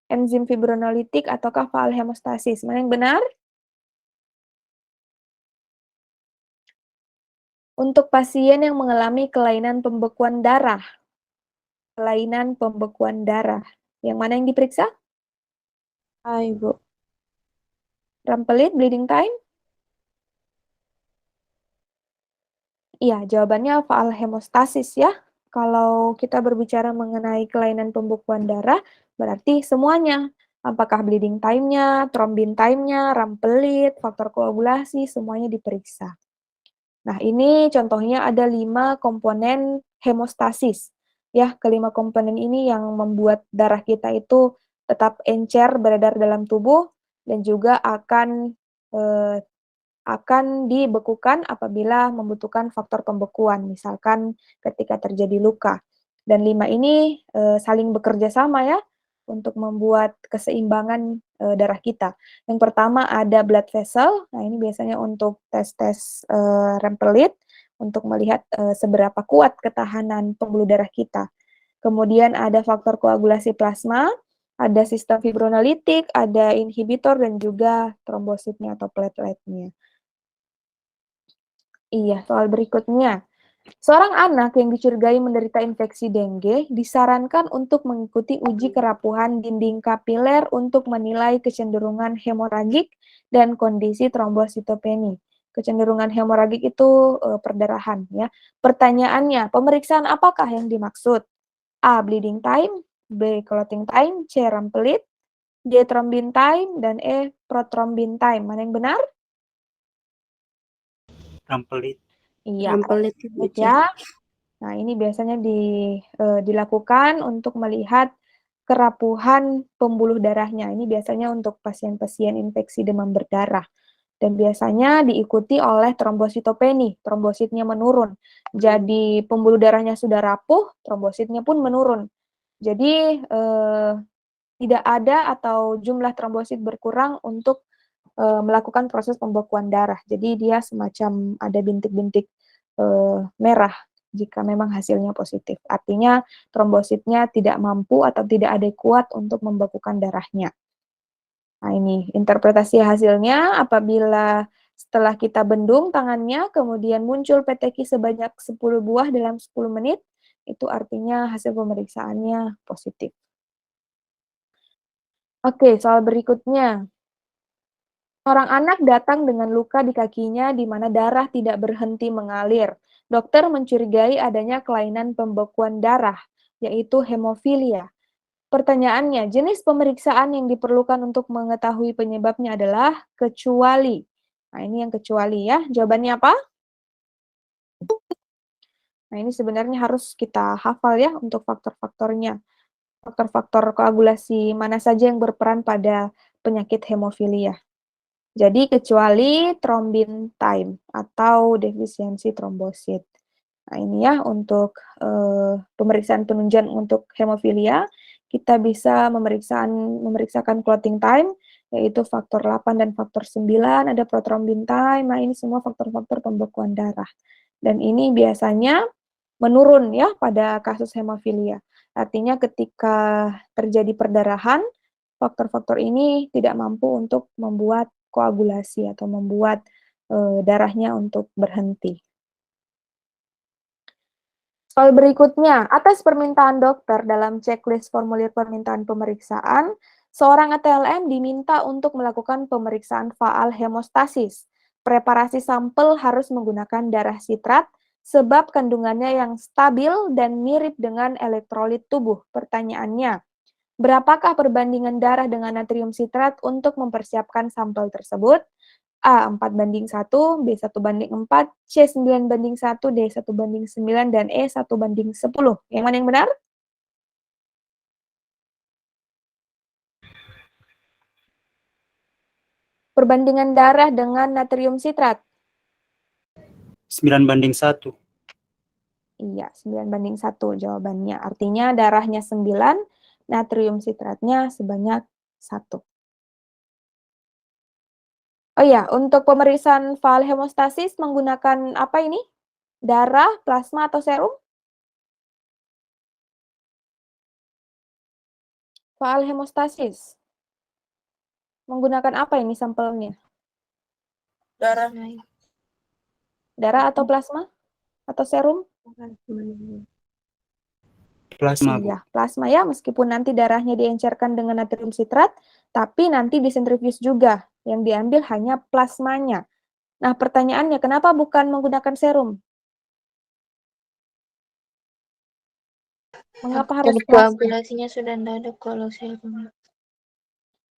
enzim fibrinolitik, ataukah faal hemostasis? Mana yang benar? Untuk pasien yang mengalami kelainan pembekuan darah, yang mana yang diperiksa? A, Ibu. Rang pelit, bleeding time? Iya, jawabannya faal hemostasis ya. Kalau kita berbicara mengenai kelainan pembekuan darah, berarti semuanya. Apakah bleeding time-nya, thrombin time-nya, rang pelit, faktor koagulasi, semuanya diperiksa. Nah, ini contohnya ada 5 komponen hemostasis. Ya, kelima komponen ini yang membuat darah kita itu tetap encer beredar dalam tubuh dan juga akan dibekukan apabila membutuhkan faktor pembekuan, misalkan ketika terjadi luka. Dan 5 ini saling bekerja sama ya untuk membuat keseimbangan darah kita. Yang pertama ada blood vessel. Nah, ini biasanya untuk tes-tes rem pelit untuk melihat seberapa kuat ketahanan pembuluh darah kita. Kemudian ada faktor koagulasi plasma, ada sistem fibrinolitik, ada inhibitor dan juga trombositnya atau plateletnya. Iya, soal berikutnya. Seorang anak yang dicurigai menderita infeksi dengue disarankan untuk mengikuti uji kerapuhan dinding kapiler untuk menilai kecenderungan hemoragik dan kondisi trombositopeni. Kecenderungan hemoragik itu perdarahan ya. Pertanyaannya, pemeriksaan apakah yang dimaksud? A. Bleeding time, B. Clotting time, C. Rampelit, D. Thrombin time, dan E. Prothrombin time. Mana yang benar? Rampelit. Iya, Rampelit, Ibu, C. ya. Nah, ini biasanya dilakukan untuk melihat kerapuhan pembuluh darahnya. Ini biasanya untuk pasien-pasien infeksi demam berdarah. Dan biasanya diikuti oleh trombositopeni, trombositnya menurun. Jadi pembuluh darahnya sudah rapuh, trombositnya pun menurun. Jadi tidak ada atau jumlah trombosit berkurang untuk melakukan proses pembekuan darah. Jadi dia semacam ada bintik-bintik merah jika memang hasilnya positif. Artinya trombositnya tidak mampu atau tidak adekuat untuk membekukan darahnya. Nah, ini interpretasi hasilnya apabila setelah kita bendung tangannya, kemudian muncul PTQ sebanyak 10 buah dalam 10 menit, itu artinya hasil pemeriksaannya positif. Oke, soal berikutnya. Seorang anak datang dengan luka di kakinya di mana darah tidak berhenti mengalir. Dokter mencurigai adanya kelainan pembekuan darah, yaitu hemofilia. Pertanyaannya, jenis pemeriksaan yang diperlukan untuk mengetahui penyebabnya adalah kecuali. Nah, ini yang kecuali ya. Jawabannya apa? Nah, ini sebenarnya harus kita hafal ya untuk faktor-faktornya. Faktor-faktor koagulasi mana saja yang berperan pada penyakit hemofilia. Jadi kecuali thrombin time atau defisiensi trombosit. Nah, ini ya untuk pemeriksaan penunjang untuk hemofilia, kita bisa memeriksakan clotting time, yaitu faktor 8 dan faktor 9, ada prothrombin time, nah ini semua faktor-faktor pembekuan darah. Dan ini biasanya menurun ya pada kasus hemofilia. Artinya ketika terjadi perdarahan, faktor-faktor ini tidak mampu untuk membuat koagulasi atau membuat darahnya untuk berhenti. Soal berikutnya, atas permintaan dokter dalam checklist formulir permintaan pemeriksaan, seorang ATLM diminta untuk melakukan pemeriksaan faal hemostasis. Preparasi sampel harus menggunakan darah sitrat sebab kandungannya yang stabil dan mirip dengan elektrolit tubuh. Pertanyaannya, berapakah perbandingan darah dengan natrium sitrat untuk mempersiapkan sampel tersebut? A 4:1, B 1:4, C 9:1, D 1:9, dan E 1:10. Yang mana yang benar? Perbandingan darah dengan natrium sitrat. 9:1. Iya, 9:1 jawabannya. Artinya darahnya 9, natrium sitratnya sebanyak 1. Oh iya, untuk pemeriksaan fal hemostasis menggunakan apa ini? Darah, plasma, atau serum? Fal hemostasis. Menggunakan apa ini sampelnya? Darah. Darah atau plasma? Atau serum? Plasma, Bu. Iya, plasma ya, meskipun nanti darahnya diencerkan dengan natrium sitrat, tapi nanti disentrifuge juga. Yang diambil hanya plasmanya. Nah, pertanyaannya, kenapa bukan menggunakan serum? Mengapa harus plasma? Koagulasinya sudah tidak ada kalau serum.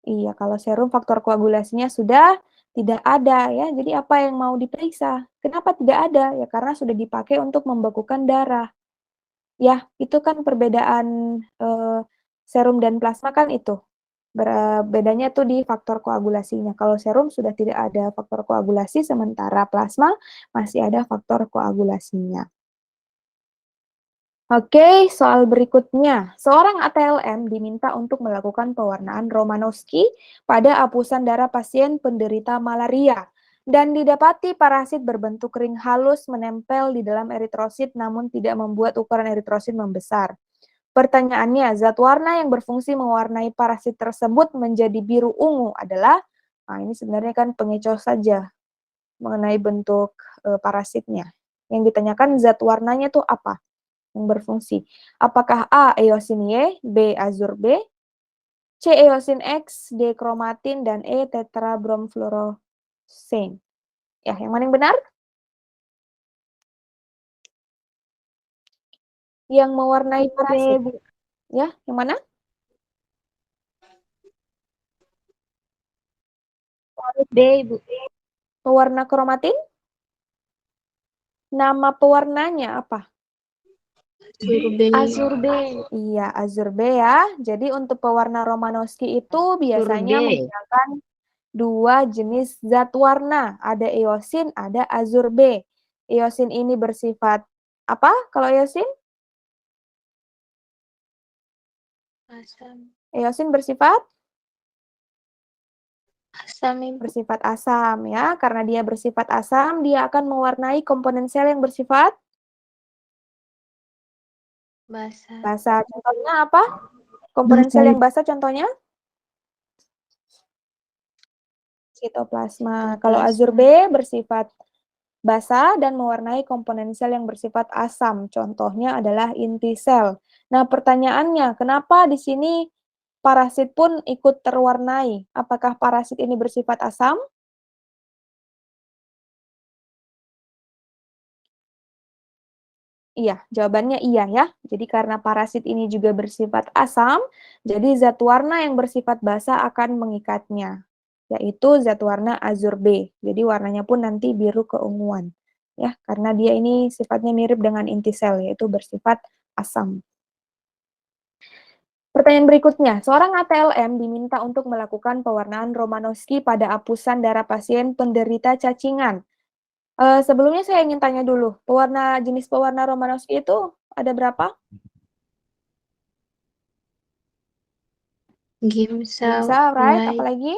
Iya, kalau serum faktor koagulasinya sudah tidak ada ya. Jadi apa yang mau diperiksa? Kenapa tidak ada? Ya karena sudah dipakai untuk membekukan darah. Ya, itu kan perbedaan serum dan plasma kan itu. Bedanya tuh di faktor koagulasinya. Kalau serum sudah tidak ada faktor koagulasi, sementara plasma masih ada faktor koagulasinya. Oke, soal berikutnya. Seorang ATLM diminta untuk melakukan pewarnaan Romanowski pada apusan darah pasien penderita malaria dan didapati parasit berbentuk ring halus menempel di dalam eritrosit namun tidak membuat ukuran eritrosit membesar. Pertanyaannya, zat warna yang berfungsi mewarnai parasit tersebut menjadi biru ungu adalah, nah ini sebenarnya kan pengecoh saja mengenai bentuk parasitnya. Yang ditanyakan zat warnanya tuh apa yang berfungsi? Apakah A. eosin Y, B. azur B, C. eosin X, D. kromatin, dan E. tetrabromfluorosen? Ya, yang mana yang benar? Yang mewarnai parasit. Ya, yang mana? B, Bu. Pewarna kromatin? Nama pewarnanya apa? Azur B. Iya, azur B ya. Jadi untuk pewarna Romanowski itu biasanya menggunakan dua jenis zat warna. Ada eosin, ada azur B. Eosin ini bersifat apa kalau eosin? Asam. Eosin bersifat Asam, bersifat asam ya. Karena dia bersifat asam, dia akan mewarnai komponen sel yang bersifat basah. basah. Contohnya apa? Komponen sel yang basah contohnya? Sitoplasma. Kalau azur B bersifat basah dan mewarnai komponen sel yang bersifat asam. Contohnya adalah inti sel. Nah, pertanyaannya, kenapa di sini parasit pun ikut terwarnai? Apakah parasit ini bersifat asam? Iya, jawabannya iya ya. Jadi karena parasit ini juga bersifat asam, jadi zat warna yang bersifat basah akan mengikatnya, yaitu zat warna azur B. Jadi warnanya pun nanti biru keunguan. Ya, karena dia ini sifatnya mirip dengan inti sel, yaitu bersifat asam. Pertanyaan berikutnya, seorang ATLM diminta untuk melakukan pewarnaan Romanowski pada apusan darah pasien penderita cacingan. Sebelumnya saya ingin tanya dulu, jenis pewarna Romanowski itu ada berapa? Gimsa, right? white. Apalagi?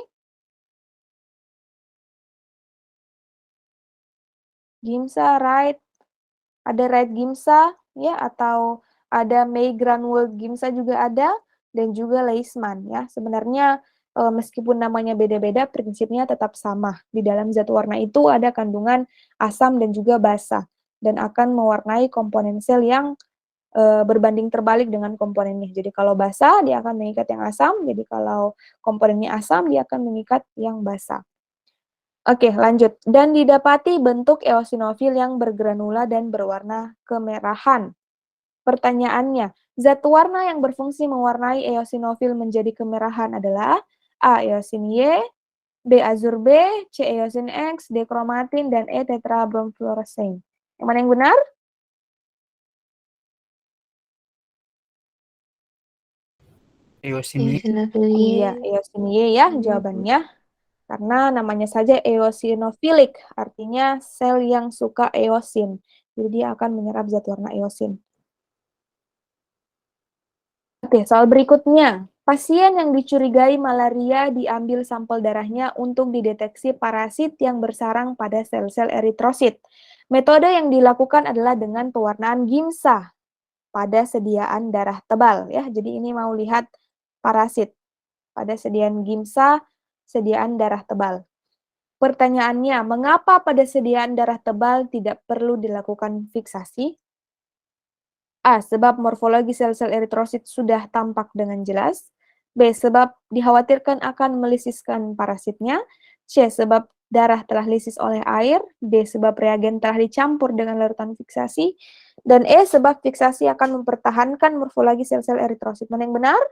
Gimsa, right? Ada right Gimsa, ya, atau ada May Granule Gimsa juga ada, dan juga Leishman, ya. Sebenarnya meskipun namanya beda-beda, prinsipnya tetap sama. Di dalam zat warna itu ada kandungan asam dan juga basa, dan akan mewarnai komponen sel yang berbanding terbalik dengan komponennya. Jadi kalau basa, dia akan mengikat yang asam, jadi kalau komponennya asam, dia akan mengikat yang basa. Oke, lanjut. Dan didapati bentuk eosinofil yang bergranula dan berwarna kemerahan. Pertanyaannya, zat warna yang berfungsi mewarnai eosinofil menjadi kemerahan adalah A. eosin Y, B. azur B, C. eosin X, D. kromatin, dan E. tetrabromfluorosen. Yang mana yang benar? Eosin Y. Iya, eosin Y ya jawabannya. Karena namanya saja eosinofilik, artinya sel yang suka eosin. Jadi dia akan menyerap zat warna eosin. Oke, soal berikutnya. Pasien yang dicurigai malaria diambil sampel darahnya untuk dideteksi parasit yang bersarang pada sel-sel eritrosit. Metode yang dilakukan adalah dengan pewarnaan gimsa pada sediaan darah tebal. Ya, jadi ini mau lihat parasit pada sediaan gimsa, sediaan darah tebal. Pertanyaannya, mengapa pada sediaan darah tebal tidak perlu dilakukan fiksasi? A. Sebab morfologi sel-sel eritrosit sudah tampak dengan jelas. B. Sebab dikhawatirkan akan melisiskan parasitnya. C. Sebab darah telah lisis oleh air. D. Sebab reagen telah dicampur dengan larutan fiksasi. Dan E. Sebab fiksasi akan mempertahankan morfologi sel-sel eritrosit. Mana yang benar?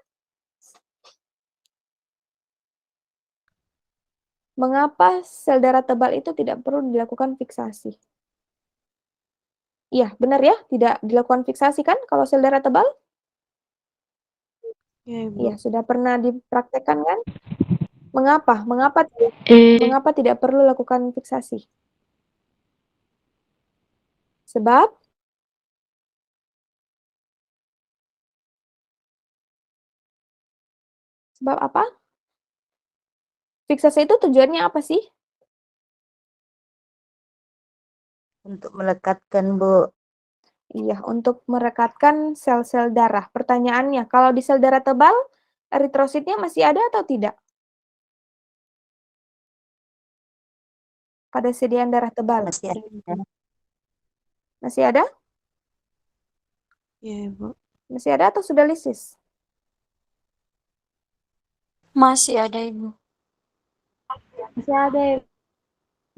Mengapa sel darah tebal itu tidak perlu dilakukan fiksasi? Iya, benar ya, tidak dilakukan fiksasi kan kalau sel darah tebal? Ya, Ibu. Iya, sudah pernah dipraktekkan kan? Mengapa? Mengapa tidak perlu lakukan fiksasi? Sebab apa? Fiksasi itu tujuannya apa sih? Untuk melekatkan, Bu. Iya, untuk merekatkan sel-sel darah. Pertanyaannya, kalau di sel darah tebal, eritrositnya masih ada atau tidak? Pada sediaan darah tebal. Masih ada. Masih ada? Ya, Ibu. Masih ada atau sudah lisis? Masih ada, Ibu. Masih ada, Ibu.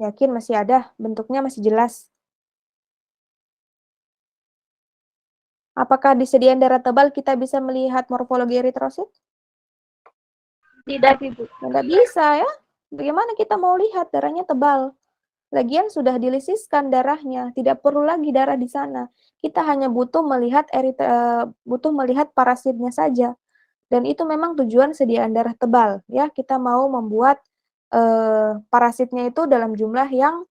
Yakin masih ada? Bentuknya masih jelas. Apakah di sediaan darah tebal kita bisa melihat morfologi eritrosit? Tidak, Ibu. Tidak bisa ya. Bagaimana kita mau lihat darahnya tebal? Lagian sudah dilisiskan darahnya, tidak perlu lagi darah di sana. Kita hanya butuh melihat parasitnya saja. Dan itu memang tujuan sediaan darah tebal ya. Kita mau membuat parasitnya itu dalam jumlah yang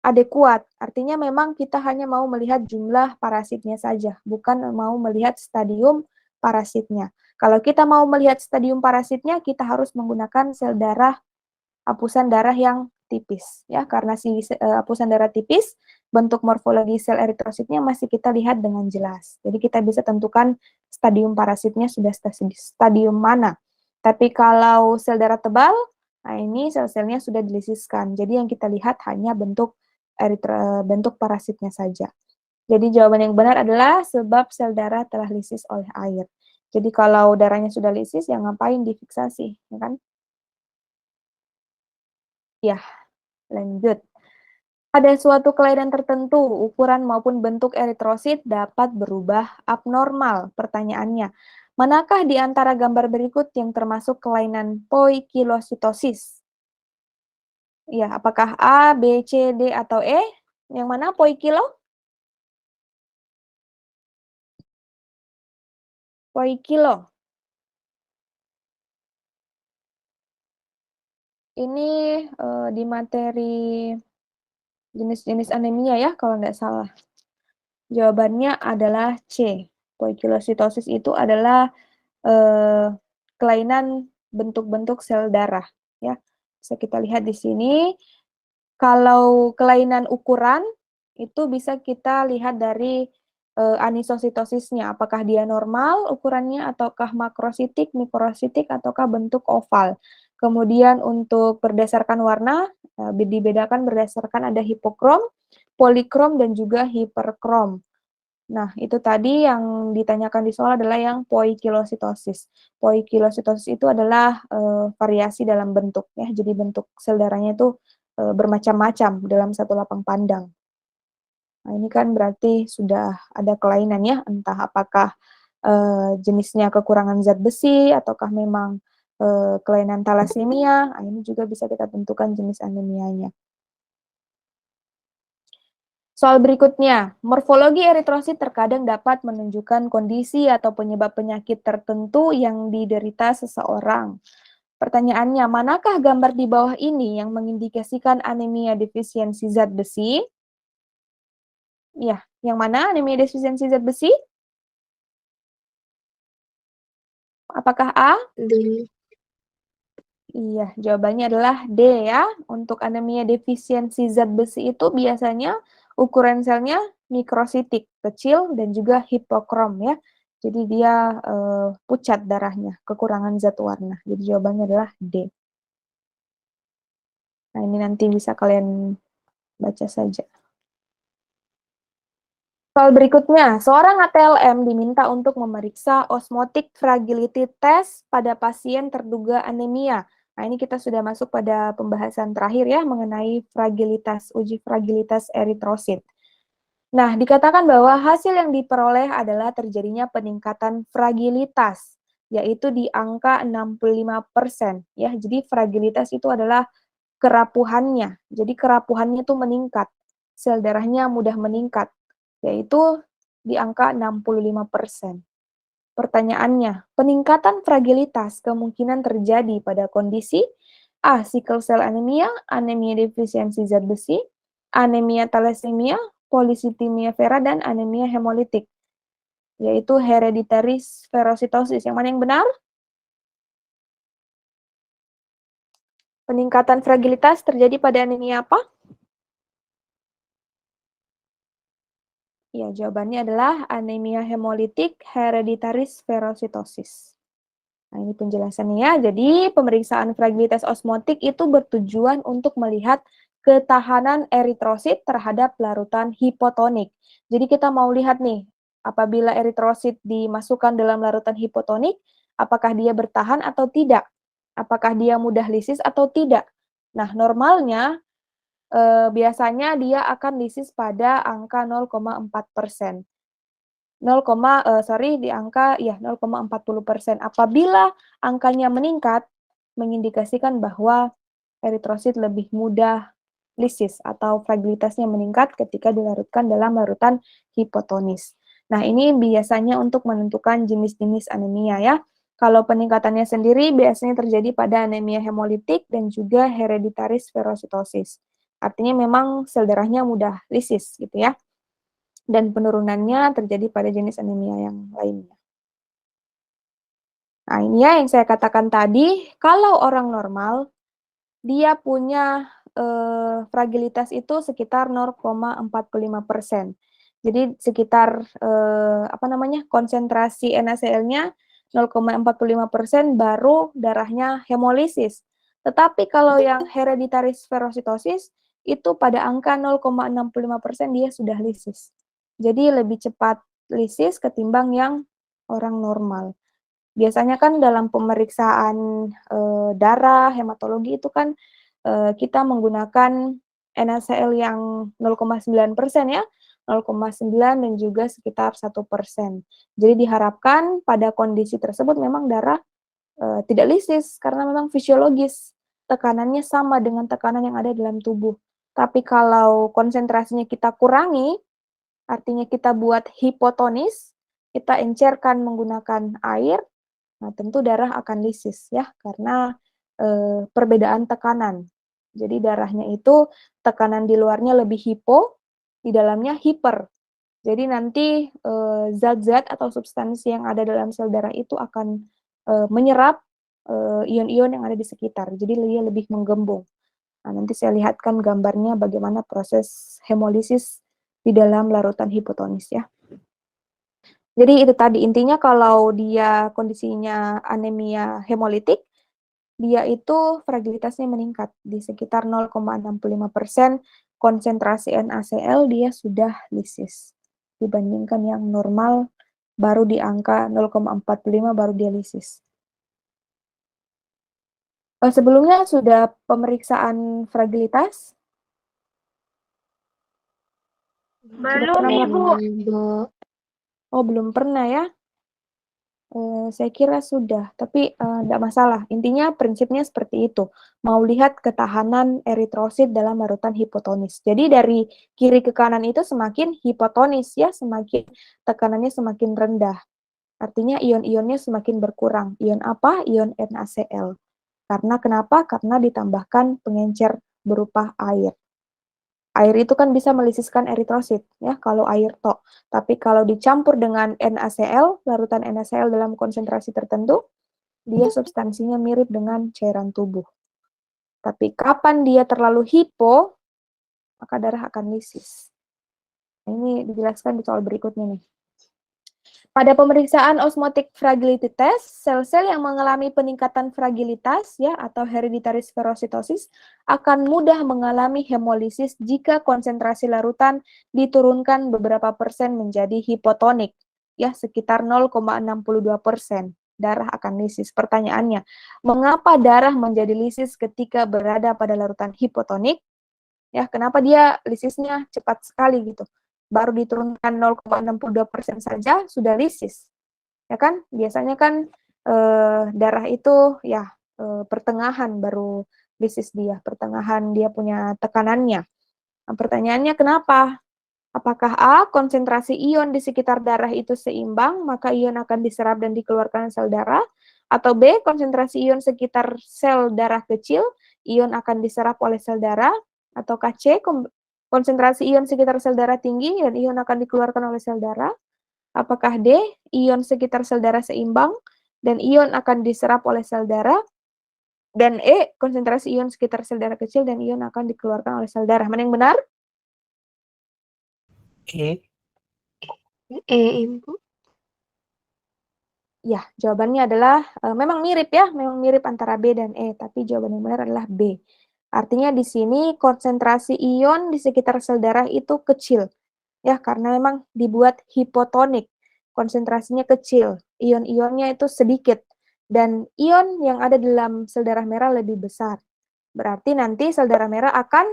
adekuat. Artinya memang kita hanya mau melihat jumlah parasitnya saja, bukan mau melihat stadium parasitnya. Kalau kita mau melihat stadium parasitnya, kita harus menggunakan sel darah, hapusan darah yang tipis. Ya, karena hapusan darah tipis, bentuk morfologi sel eritrositnya masih kita lihat dengan jelas. Jadi kita bisa tentukan stadium parasitnya sudah stadium mana. Tapi kalau sel darah tebal, nah ini sel-selnya sudah dilisiskan. Jadi yang kita lihat hanya bentuk parasitnya saja. Jadi jawaban yang benar adalah sebab sel darah telah lisis oleh air. Jadi kalau darahnya sudah lisis, ya ngapain difiksasi, ya kan? Ya, lanjut. Pada suatu kelainan tertentu, ukuran maupun bentuk eritrosit dapat berubah abnormal. Pertanyaannya, manakah di antara gambar berikut yang termasuk kelainan poikilositosis? Ya, apakah A, B, C, D, atau E? Yang mana poikilo? Poikilo. Ini di materi jenis-jenis anemia ya, kalau nggak salah. Jawabannya adalah C. Poikilositosis itu adalah kelainan bentuk-bentuk sel darah. Ya, bisa kita lihat di sini. Kalau kelainan ukuran itu bisa kita lihat dari anisositosisnya, apakah dia normal ukurannya, ataukah makrositik, mikrositik, ataukah bentuk oval. Kemudian untuk berdasarkan warna, dibedakan berdasarkan ada hipokrom, polikrom, dan juga hiperkrom. Nah, itu tadi yang ditanyakan di soal adalah yang poikilositosis. Poikilositosis itu adalah variasi dalam bentuk, ya. Jadi bentuk sel darahnya itu bermacam-macam dalam satu lapang pandang. Nah, ini kan berarti sudah ada kelainan ya, entah apakah jenisnya kekurangan zat besi, ataukah memang kelainan talasemia. Nah, ini juga bisa kita tentukan jenis anemianya. Soal berikutnya, morfologi eritrosit terkadang dapat menunjukkan kondisi atau penyebab penyakit tertentu yang diderita seseorang. Pertanyaannya, manakah gambar di bawah ini yang mengindikasikan anemia defisiensi zat besi? Ya, yang mana anemia defisiensi zat besi? Apakah A? D. Iya, jawabannya adalah D ya. Untuk anemia defisiensi zat besi itu biasanya ukuran selnya mikrositik, kecil, dan juga hipokrom ya. Jadi dia pucat darahnya, kekurangan zat warna. Jadi jawabannya adalah D. Nah, ini nanti bisa kalian baca saja. Soal berikutnya, seorang ATLM diminta untuk memeriksa osmotic fragility test pada pasien terduga anemia. Nah, ini kita sudah masuk pada pembahasan terakhir ya, mengenai uji fragilitas eritrosit. Nah, dikatakan bahwa hasil yang diperoleh adalah terjadinya peningkatan fragilitas, yaitu di angka 65%. Ya, jadi fragilitas itu adalah kerapuhannya. Jadi kerapuhannya itu meningkat, sel darahnya mudah meningkat, yaitu di angka 65%. Pertanyaannya, peningkatan fragilitas kemungkinan terjadi pada kondisi A. Sickle cell anemia, anemia defisiensi zat besi, anemia thalassemia, polycythemia vera, dan anemia hemolitik, yaitu hereditary spherocytosis. Yang mana yang benar? Peningkatan fragilitas terjadi pada anemia apa? Ya, jawabannya adalah anemia hemolitik hereditary spherocytosis. Nah, ini penjelasannya ya. Jadi, pemeriksaan fragilitas osmotik itu bertujuan untuk melihat ketahanan eritrosit terhadap larutan hipotonik. Jadi, kita mau lihat nih, apabila eritrosit dimasukkan dalam larutan hipotonik, apakah dia bertahan atau tidak? Apakah dia mudah lisis atau tidak? Nah, normalnya biasanya dia akan lisis pada angka 0,4%. Di angka ya 0,40%. Apabila angkanya meningkat, mengindikasikan bahwa eritrosit lebih mudah lisis atau fragilitasnya meningkat ketika dilarutkan dalam larutan hipotonis. Nah, ini biasanya untuk menentukan jenis-jenis anemia ya. Kalau peningkatannya sendiri biasanya terjadi pada anemia hemolitik dan juga hereditary spherocytosis. Artinya memang sel darahnya mudah lisis gitu ya. Dan penurunannya terjadi pada jenis anemia yang lainnya. Nah, ini ya yang saya katakan tadi, kalau orang normal, dia punya fragilitas itu sekitar 0,45%. Jadi sekitar konsentrasi NaCl-nya 0,45% baru darahnya hemolisis. Tetapi kalau yang hereditary spherocytosis itu pada angka 0,65% dia sudah lisis. Jadi lebih cepat lisis ketimbang yang orang normal. Biasanya kan dalam pemeriksaan darah, hematologi itu kan kita menggunakan NaCl yang 0,9% ya, 0,9 dan juga sekitar 1%. Jadi diharapkan pada kondisi tersebut memang darah tidak lisis karena memang fisiologis. Tekanannya sama dengan tekanan yang ada dalam tubuh. Tapi kalau konsentrasinya kita kurangi, artinya kita buat hipotonis, kita encerkan menggunakan air, nah tentu darah akan lisis ya, karena perbedaan tekanan. Jadi darahnya itu tekanan di luarnya lebih hipo, di dalamnya hiper. Jadi nanti zat-zat atau substansi yang ada dalam sel darah itu akan menyerap ion-ion yang ada di sekitar. Jadi dia lebih menggembung. Nah, nanti saya lihatkan gambarnya bagaimana proses hemolisis di dalam larutan hipotonis ya. Jadi itu tadi intinya kalau dia kondisinya anemia hemolitik, dia itu fragilitasnya meningkat di sekitar 0,65%, konsentrasi NaCl dia sudah lisis. Dibandingkan yang normal baru di angka 0,45 baru dia lisis. Sebelumnya sudah pemeriksaan fragilitas? Belum, Ibu. Oh, belum pernah ya? Saya kira sudah, tapi tidak masalah. Intinya prinsipnya seperti itu. Mau lihat ketahanan eritrosit dalam larutan hipotonis. Jadi dari kiri ke kanan itu semakin hipotonis ya, semakin tekanannya semakin rendah. Artinya ion-ionnya semakin berkurang. Ion apa? Ion NaCl. Karena kenapa? Karena ditambahkan pengencer berupa air. Air itu kan bisa melisiskan eritrosit, ya, kalau air tok. Tapi kalau dicampur dengan NaCl, larutan NaCl dalam konsentrasi tertentu, dia substansinya mirip dengan cairan tubuh. Tapi kapan dia terlalu hipo, maka darah akan lisis. Ini dijelaskan di soal berikutnya nih. Pada pemeriksaan osmotic fragility test, sel-sel yang mengalami peningkatan fragilitas ya atau hereditary spherositosis akan mudah mengalami hemolisis jika konsentrasi larutan diturunkan beberapa persen menjadi hipotonik, ya sekitar 0,62%. Darah akan lisis. Pertanyaannya, mengapa darah menjadi lisis ketika berada pada larutan hipotonik? Ya, kenapa dia lisisnya cepat sekali gitu? Baru diturunkan 0,62% saja sudah lisis, ya kan? Biasanya kan darah itu ya pertengahan baru lisis dia, pertengahan dia punya tekanannya. Nah, pertanyaannya kenapa? Apakah A, konsentrasi ion di sekitar darah itu seimbang, maka ion akan diserap dan dikeluarkan sel darah, atau B, konsentrasi ion sekitar sel darah kecil, ion akan diserap oleh sel darah, atau C, konsentrasi ion sekitar sel darah tinggi dan ion akan dikeluarkan oleh sel darah. Apakah D, ion sekitar sel darah seimbang dan ion akan diserap oleh sel darah. Dan E, konsentrasi ion sekitar sel darah kecil dan ion akan dikeluarkan oleh sel darah. Mana yang benar? Ibu. Ya, jawabannya adalah memang mirip ya, memang mirip antara B dan E, tapi jawaban yang benar adalah B. Artinya di sini konsentrasi ion di sekitar sel darah itu kecil. Ya, karena memang dibuat hipotonik. Konsentrasinya kecil, ion-ionnya itu sedikit. Dan ion yang ada dalam sel darah merah lebih besar. Berarti nanti sel darah merah akan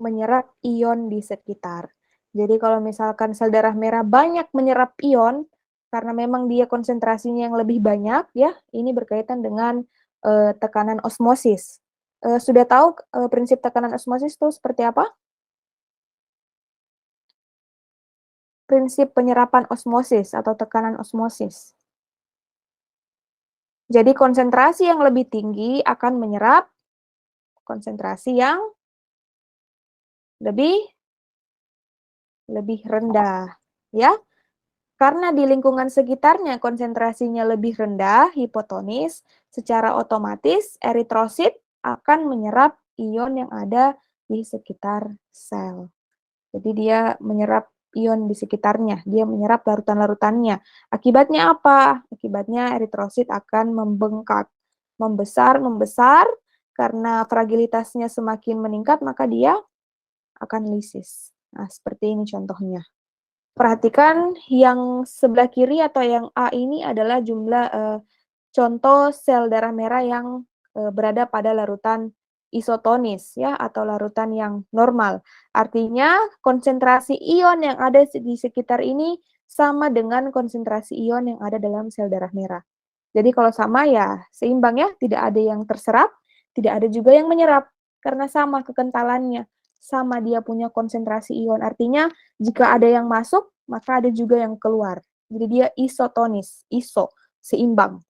menyerap ion di sekitar. Jadi kalau misalkan sel darah merah banyak menyerap ion, karena memang dia konsentrasinya yang lebih banyak, ya, ini berkaitan dengan tekanan osmosis. Sudah tahu prinsip tekanan osmosis itu seperti apa? Prinsip penyerapan osmosis atau tekanan osmosis. Jadi konsentrasi yang lebih tinggi akan menyerap konsentrasi yang lebih rendah, ya. Karena di lingkungan sekitarnya konsentrasinya lebih rendah, hipotonis, secara otomatis eritrosit akan menyerap ion yang ada di sekitar sel. Jadi dia menyerap ion di sekitarnya, dia menyerap larutan-larutannya. Akibatnya apa? Akibatnya eritrosit akan membengkak, membesar, karena fragilitasnya semakin meningkat, maka dia akan lisis. Nah, seperti ini contohnya. Perhatikan yang sebelah kiri atau yang A ini adalah jumlah contoh sel darah merah yang berada pada larutan isotonis ya atau larutan yang normal. Artinya konsentrasi ion yang ada di sekitar ini sama dengan konsentrasi ion yang ada dalam sel darah merah. Jadi kalau sama ya seimbang ya, tidak ada yang terserap, tidak ada juga yang menyerap karena sama kekentalannya, sama dia punya konsentrasi ion. Artinya jika ada yang masuk, maka ada juga yang keluar. Jadi dia isotonis, seimbang.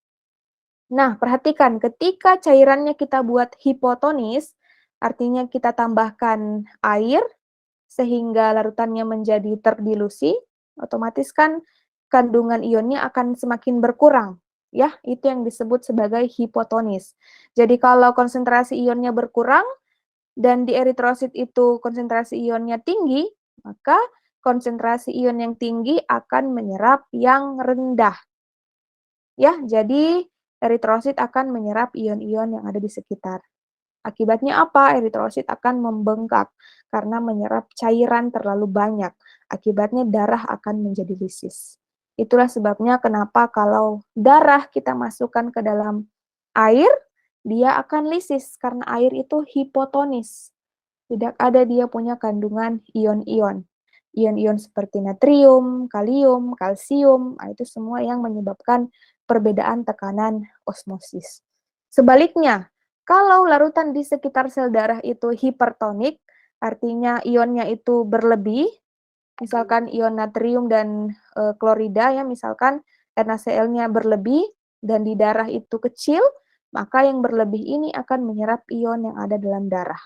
Nah, perhatikan ketika cairannya kita buat hipotonis, artinya kita tambahkan air sehingga larutannya menjadi terdilusi, otomatis kan kandungan ionnya akan semakin berkurang. Ya, itu yang disebut sebagai hipotonis. Jadi kalau konsentrasi ionnya berkurang dan di eritrosit itu konsentrasi ionnya tinggi, maka konsentrasi ion yang tinggi akan menyerap yang rendah. Ya, jadi eritrosit akan menyerap ion-ion yang ada di sekitar. Akibatnya apa? Eritrosit akan membengkak karena menyerap cairan terlalu banyak. Akibatnya darah akan menjadi lisis. Itulah sebabnya kenapa kalau darah kita masukkan ke dalam air, dia akan lisis karena air itu hipotonis. Tidak ada dia punya kandungan ion-ion. Ion-ion seperti natrium, kalium, kalsium, itu semua yang menyebabkan perbedaan tekanan osmosis. Sebaliknya, kalau larutan di sekitar sel darah itu hipertonik, artinya ionnya itu berlebih, misalkan ion natrium dan klorida ya, misalkan NaCl-nya berlebih, dan di darah itu kecil, maka yang berlebih ini akan menyerap ion yang ada dalam darah.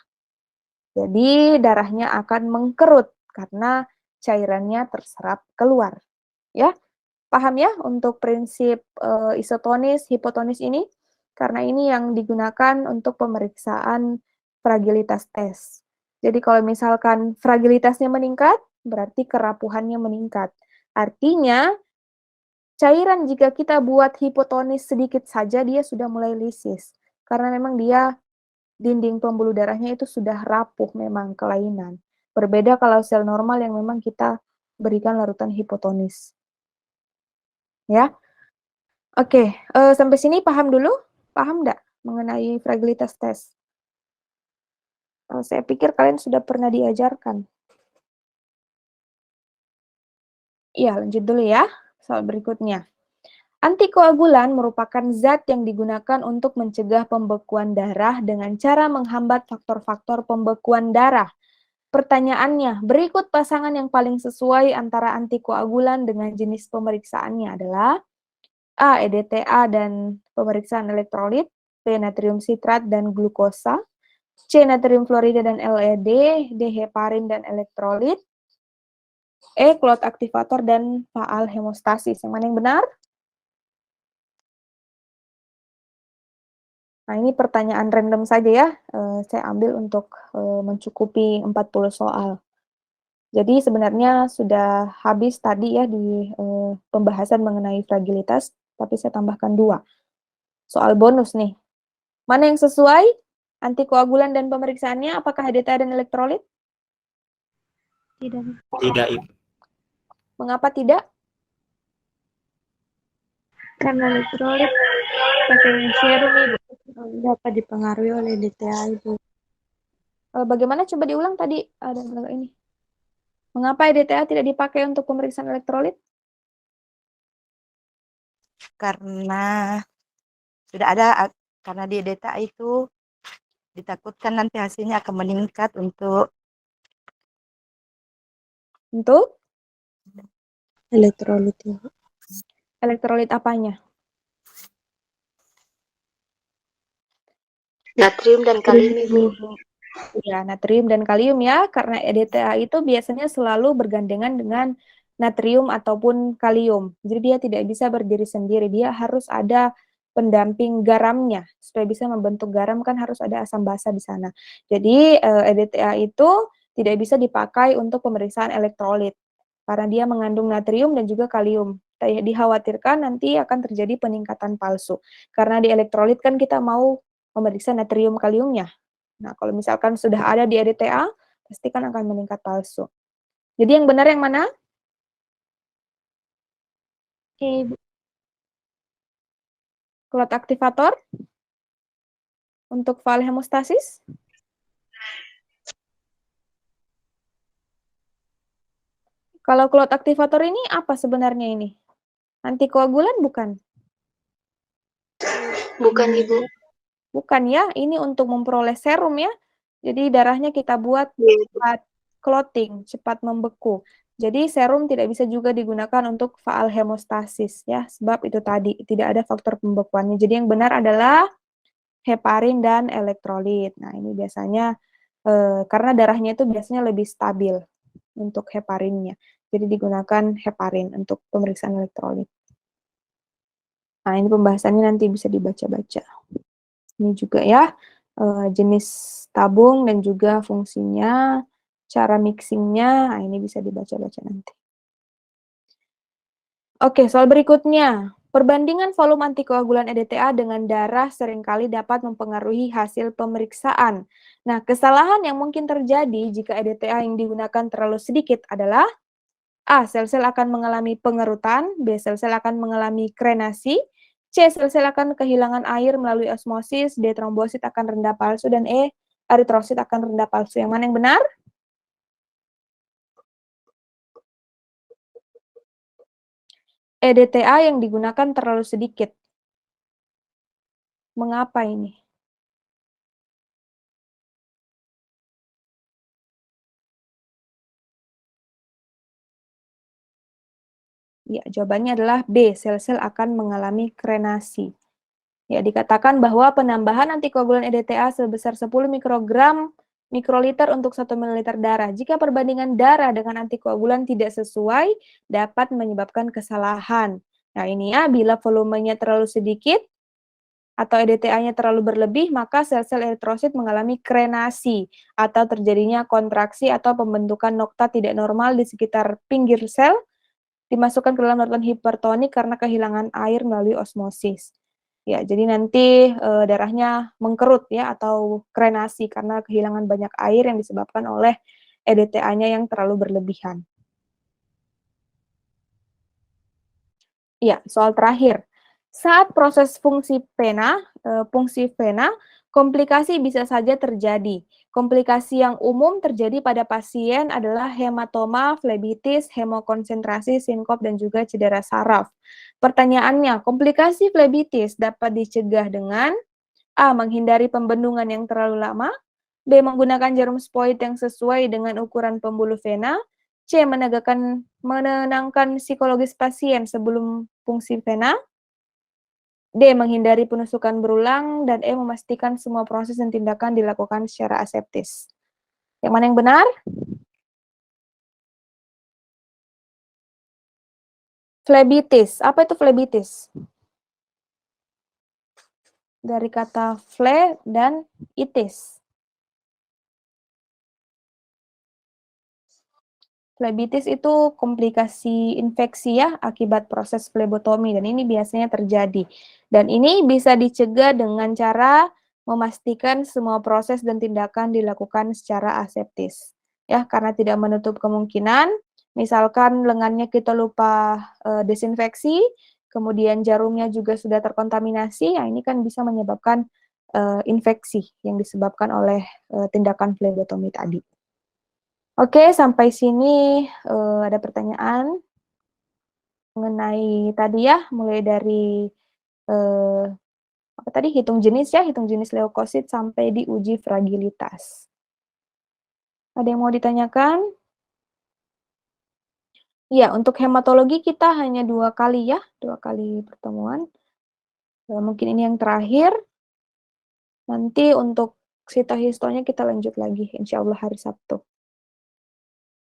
Jadi darahnya akan mengkerut karena cairannya terserap keluar. Ya, paham ya untuk prinsip isotonis, hipotonis ini? Karena ini yang digunakan untuk pemeriksaan fragilitas tes. Jadi kalau misalkan fragilitasnya meningkat, berarti kerapuhannya meningkat. Artinya, cairan jika kita buat hipotonis sedikit saja, dia sudah mulai lisis. Karena memang dia dinding pembuluh darahnya itu sudah rapuh memang kelainan. Berbeda kalau sel normal yang memang kita berikan larutan hipotonis. Ya, oke. Sampai sini paham dulu? Paham nggak mengenai fragilitas tes? Saya pikir kalian sudah pernah diajarkan. Iya, lanjut dulu ya. Soal berikutnya. Antikoagulan merupakan zat yang digunakan untuk mencegah pembekuan darah dengan cara menghambat faktor-faktor pembekuan darah. Pertanyaannya, berikut pasangan yang paling sesuai antara antikoagulan dengan jenis pemeriksaannya adalah A. EDTA dan pemeriksaan elektrolit, B. Natrium sitrat dan glukosa, C. Natrium fluorida dan LED, D. Heparin dan elektrolit, E. Clot aktivator dan faal hemostasis. Yang mana yang benar? Nah, ini pertanyaan random saja ya. Saya ambil untuk mencukupi 40 soal. Jadi sebenarnya sudah habis tadi ya di pembahasan mengenai fragilitas, tapi saya tambahkan 2. Soal bonus nih. Mana yang sesuai? Antikoagulan dan pemeriksaannya, apakah HDTA dan elektrolit? Tidak. Tidak, Ibu. Mengapa tidak? Karena elektrolit pakai serum, Ibu. Dapat dipengaruhi oleh DTA, Ibu. Bagaimana coba diulang tadi ada ini. Mengapa EDTA tidak dipakai untuk pemeriksaan elektrolit? Karena sudah ada, karena di data itu ditakutkan nanti hasilnya akan meningkat untuk Elektrolit, Ibu. elektrolit apanya? Natrium dan kalium, Ibu. Ya, natrium dan kalium ya, karena EDTA itu biasanya selalu bergandengan dengan natrium ataupun kalium. Jadi dia tidak bisa berdiri sendiri, dia harus ada pendamping garamnya. Supaya bisa membentuk garam kan harus ada asam basa di sana. Jadi EDTA itu tidak bisa dipakai untuk pemeriksaan elektrolit, karena dia mengandung natrium dan juga kalium. Dikhawatirkan nanti akan terjadi peningkatan palsu. Karena di elektrolit kan kita mau memeriksa natrium kaliumnya. Nah, kalau misalkan sudah ada di EDTA, pasti kan akan meningkat palsu. Jadi yang benar yang mana? Ibu. Clot aktivator untuk faal hemostasis? Kalau clot aktivator ini apa sebenarnya ini? Antikoagulan bukan? Bukan, Ibu. Bukan ya, ini untuk memperoleh serum ya. Jadi darahnya kita buat cepat clotting, cepat membeku. Jadi serum tidak bisa juga digunakan untuk faal hemostasis ya, sebab itu tadi tidak ada faktor pembekuannya. Jadi yang benar adalah heparin dan elektrolit. Nah, ini biasanya karena darahnya itu biasanya lebih stabil untuk heparinnya. Jadi digunakan heparin untuk pemeriksaan elektrolit. Nah, ini pembahasannya nanti bisa dibaca-baca. Ini juga ya, jenis tabung dan juga fungsinya, cara mixingnya, nah ini bisa dibaca-baca nanti. Oke, soal berikutnya. Perbandingan volume antikoagulan EDTA dengan darah seringkali dapat mempengaruhi hasil pemeriksaan. Nah, kesalahan yang mungkin terjadi jika EDTA yang digunakan terlalu sedikit adalah A. Sel-sel akan mengalami pengerutan, B. Sel-sel akan mengalami krenasi, C. Sel-sel akan kehilangan air melalui osmosis, D. Trombosit akan rendah palsu, dan E. Eritrosit akan rendah palsu. Yang mana yang benar? EDTA yang digunakan terlalu sedikit. Mengapa ini? Ya, jawabannya adalah B, sel-sel akan mengalami krenasi. Ya, dikatakan bahwa penambahan antikoagulan EDTA sebesar 10 mikrogram mikroliter untuk 1 ml darah. Jika perbandingan darah dengan antikoagulan tidak sesuai, dapat menyebabkan kesalahan. Nah, ini ya, bila volumenya terlalu sedikit atau EDTA-nya terlalu berlebih, maka sel-sel eritrosit mengalami krenasi atau terjadinya kontraksi atau pembentukan nokta tidak normal di sekitar pinggir sel, dimasukkan ke dalam larutan hipertonik karena kehilangan air melalui osmosis. Ya, jadi nanti darahnya mengkerut ya atau krenasi karena kehilangan banyak air yang disebabkan oleh EDTA-nya yang terlalu berlebihan. Ya, soal terakhir. Saat proses fungsi vena, komplikasi bisa saja terjadi. Komplikasi yang umum terjadi pada pasien adalah hematoma, flebitis, hemokonsentrasi, sinkop, dan juga cedera saraf. Pertanyaannya, komplikasi flebitis dapat dicegah dengan A. Menghindari pembendungan yang terlalu lama, B. Menggunakan jarum spoid yang sesuai dengan ukuran pembuluh vena, C. Menenangkan psikologis pasien sebelum fungsi vena, D. Menghindari penusukan berulang, dan E. Memastikan semua proses dan tindakan dilakukan secara aseptis. Yang mana yang benar? Flebitis. Apa itu flebitis? Dari kata fle dan itis. Flebitis itu komplikasi infeksi ya akibat proses flebotomi dan ini biasanya terjadi. Dan ini bisa dicegah dengan cara memastikan semua proses dan tindakan dilakukan secara aseptis. Ya, karena tidak menutup kemungkinan, misalkan lengannya kita lupa desinfeksi, kemudian jarumnya juga sudah terkontaminasi, ya ini kan bisa menyebabkan infeksi yang disebabkan oleh tindakan flebotomi tadi. Oke, sampai sini ada pertanyaan mengenai tadi ya, mulai dari apa tadi, hitung jenis ya, hitung jenis leukosit sampai di uji fragilitas. Ada yang mau ditanyakan? Ya, untuk hematologi kita hanya 2 kali ya, 2 kali pertemuan. Mungkin ini yang terakhir. Nanti untuk sitohistonya kita lanjut lagi, insya Allah hari Sabtu.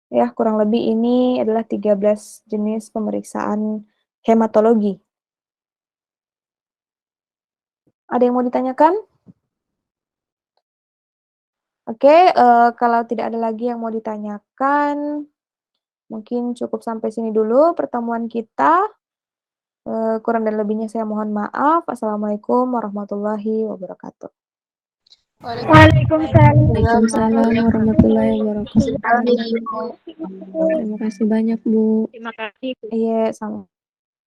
Ya, kurang lebih ini adalah 13 jenis pemeriksaan hematologi. Ada yang mau ditanyakan? Oke, kalau tidak ada lagi yang mau ditanyakan, mungkin cukup sampai sini dulu pertemuan kita. Kurang dan lebihnya saya mohon maaf. Assalamualaikum warahmatullahi wabarakatuh. Waalaikumsalam warahmatullahi wabarakatuh. Sekali. Terima kasih banyak, Bu. Terima kasih. Iya, sama.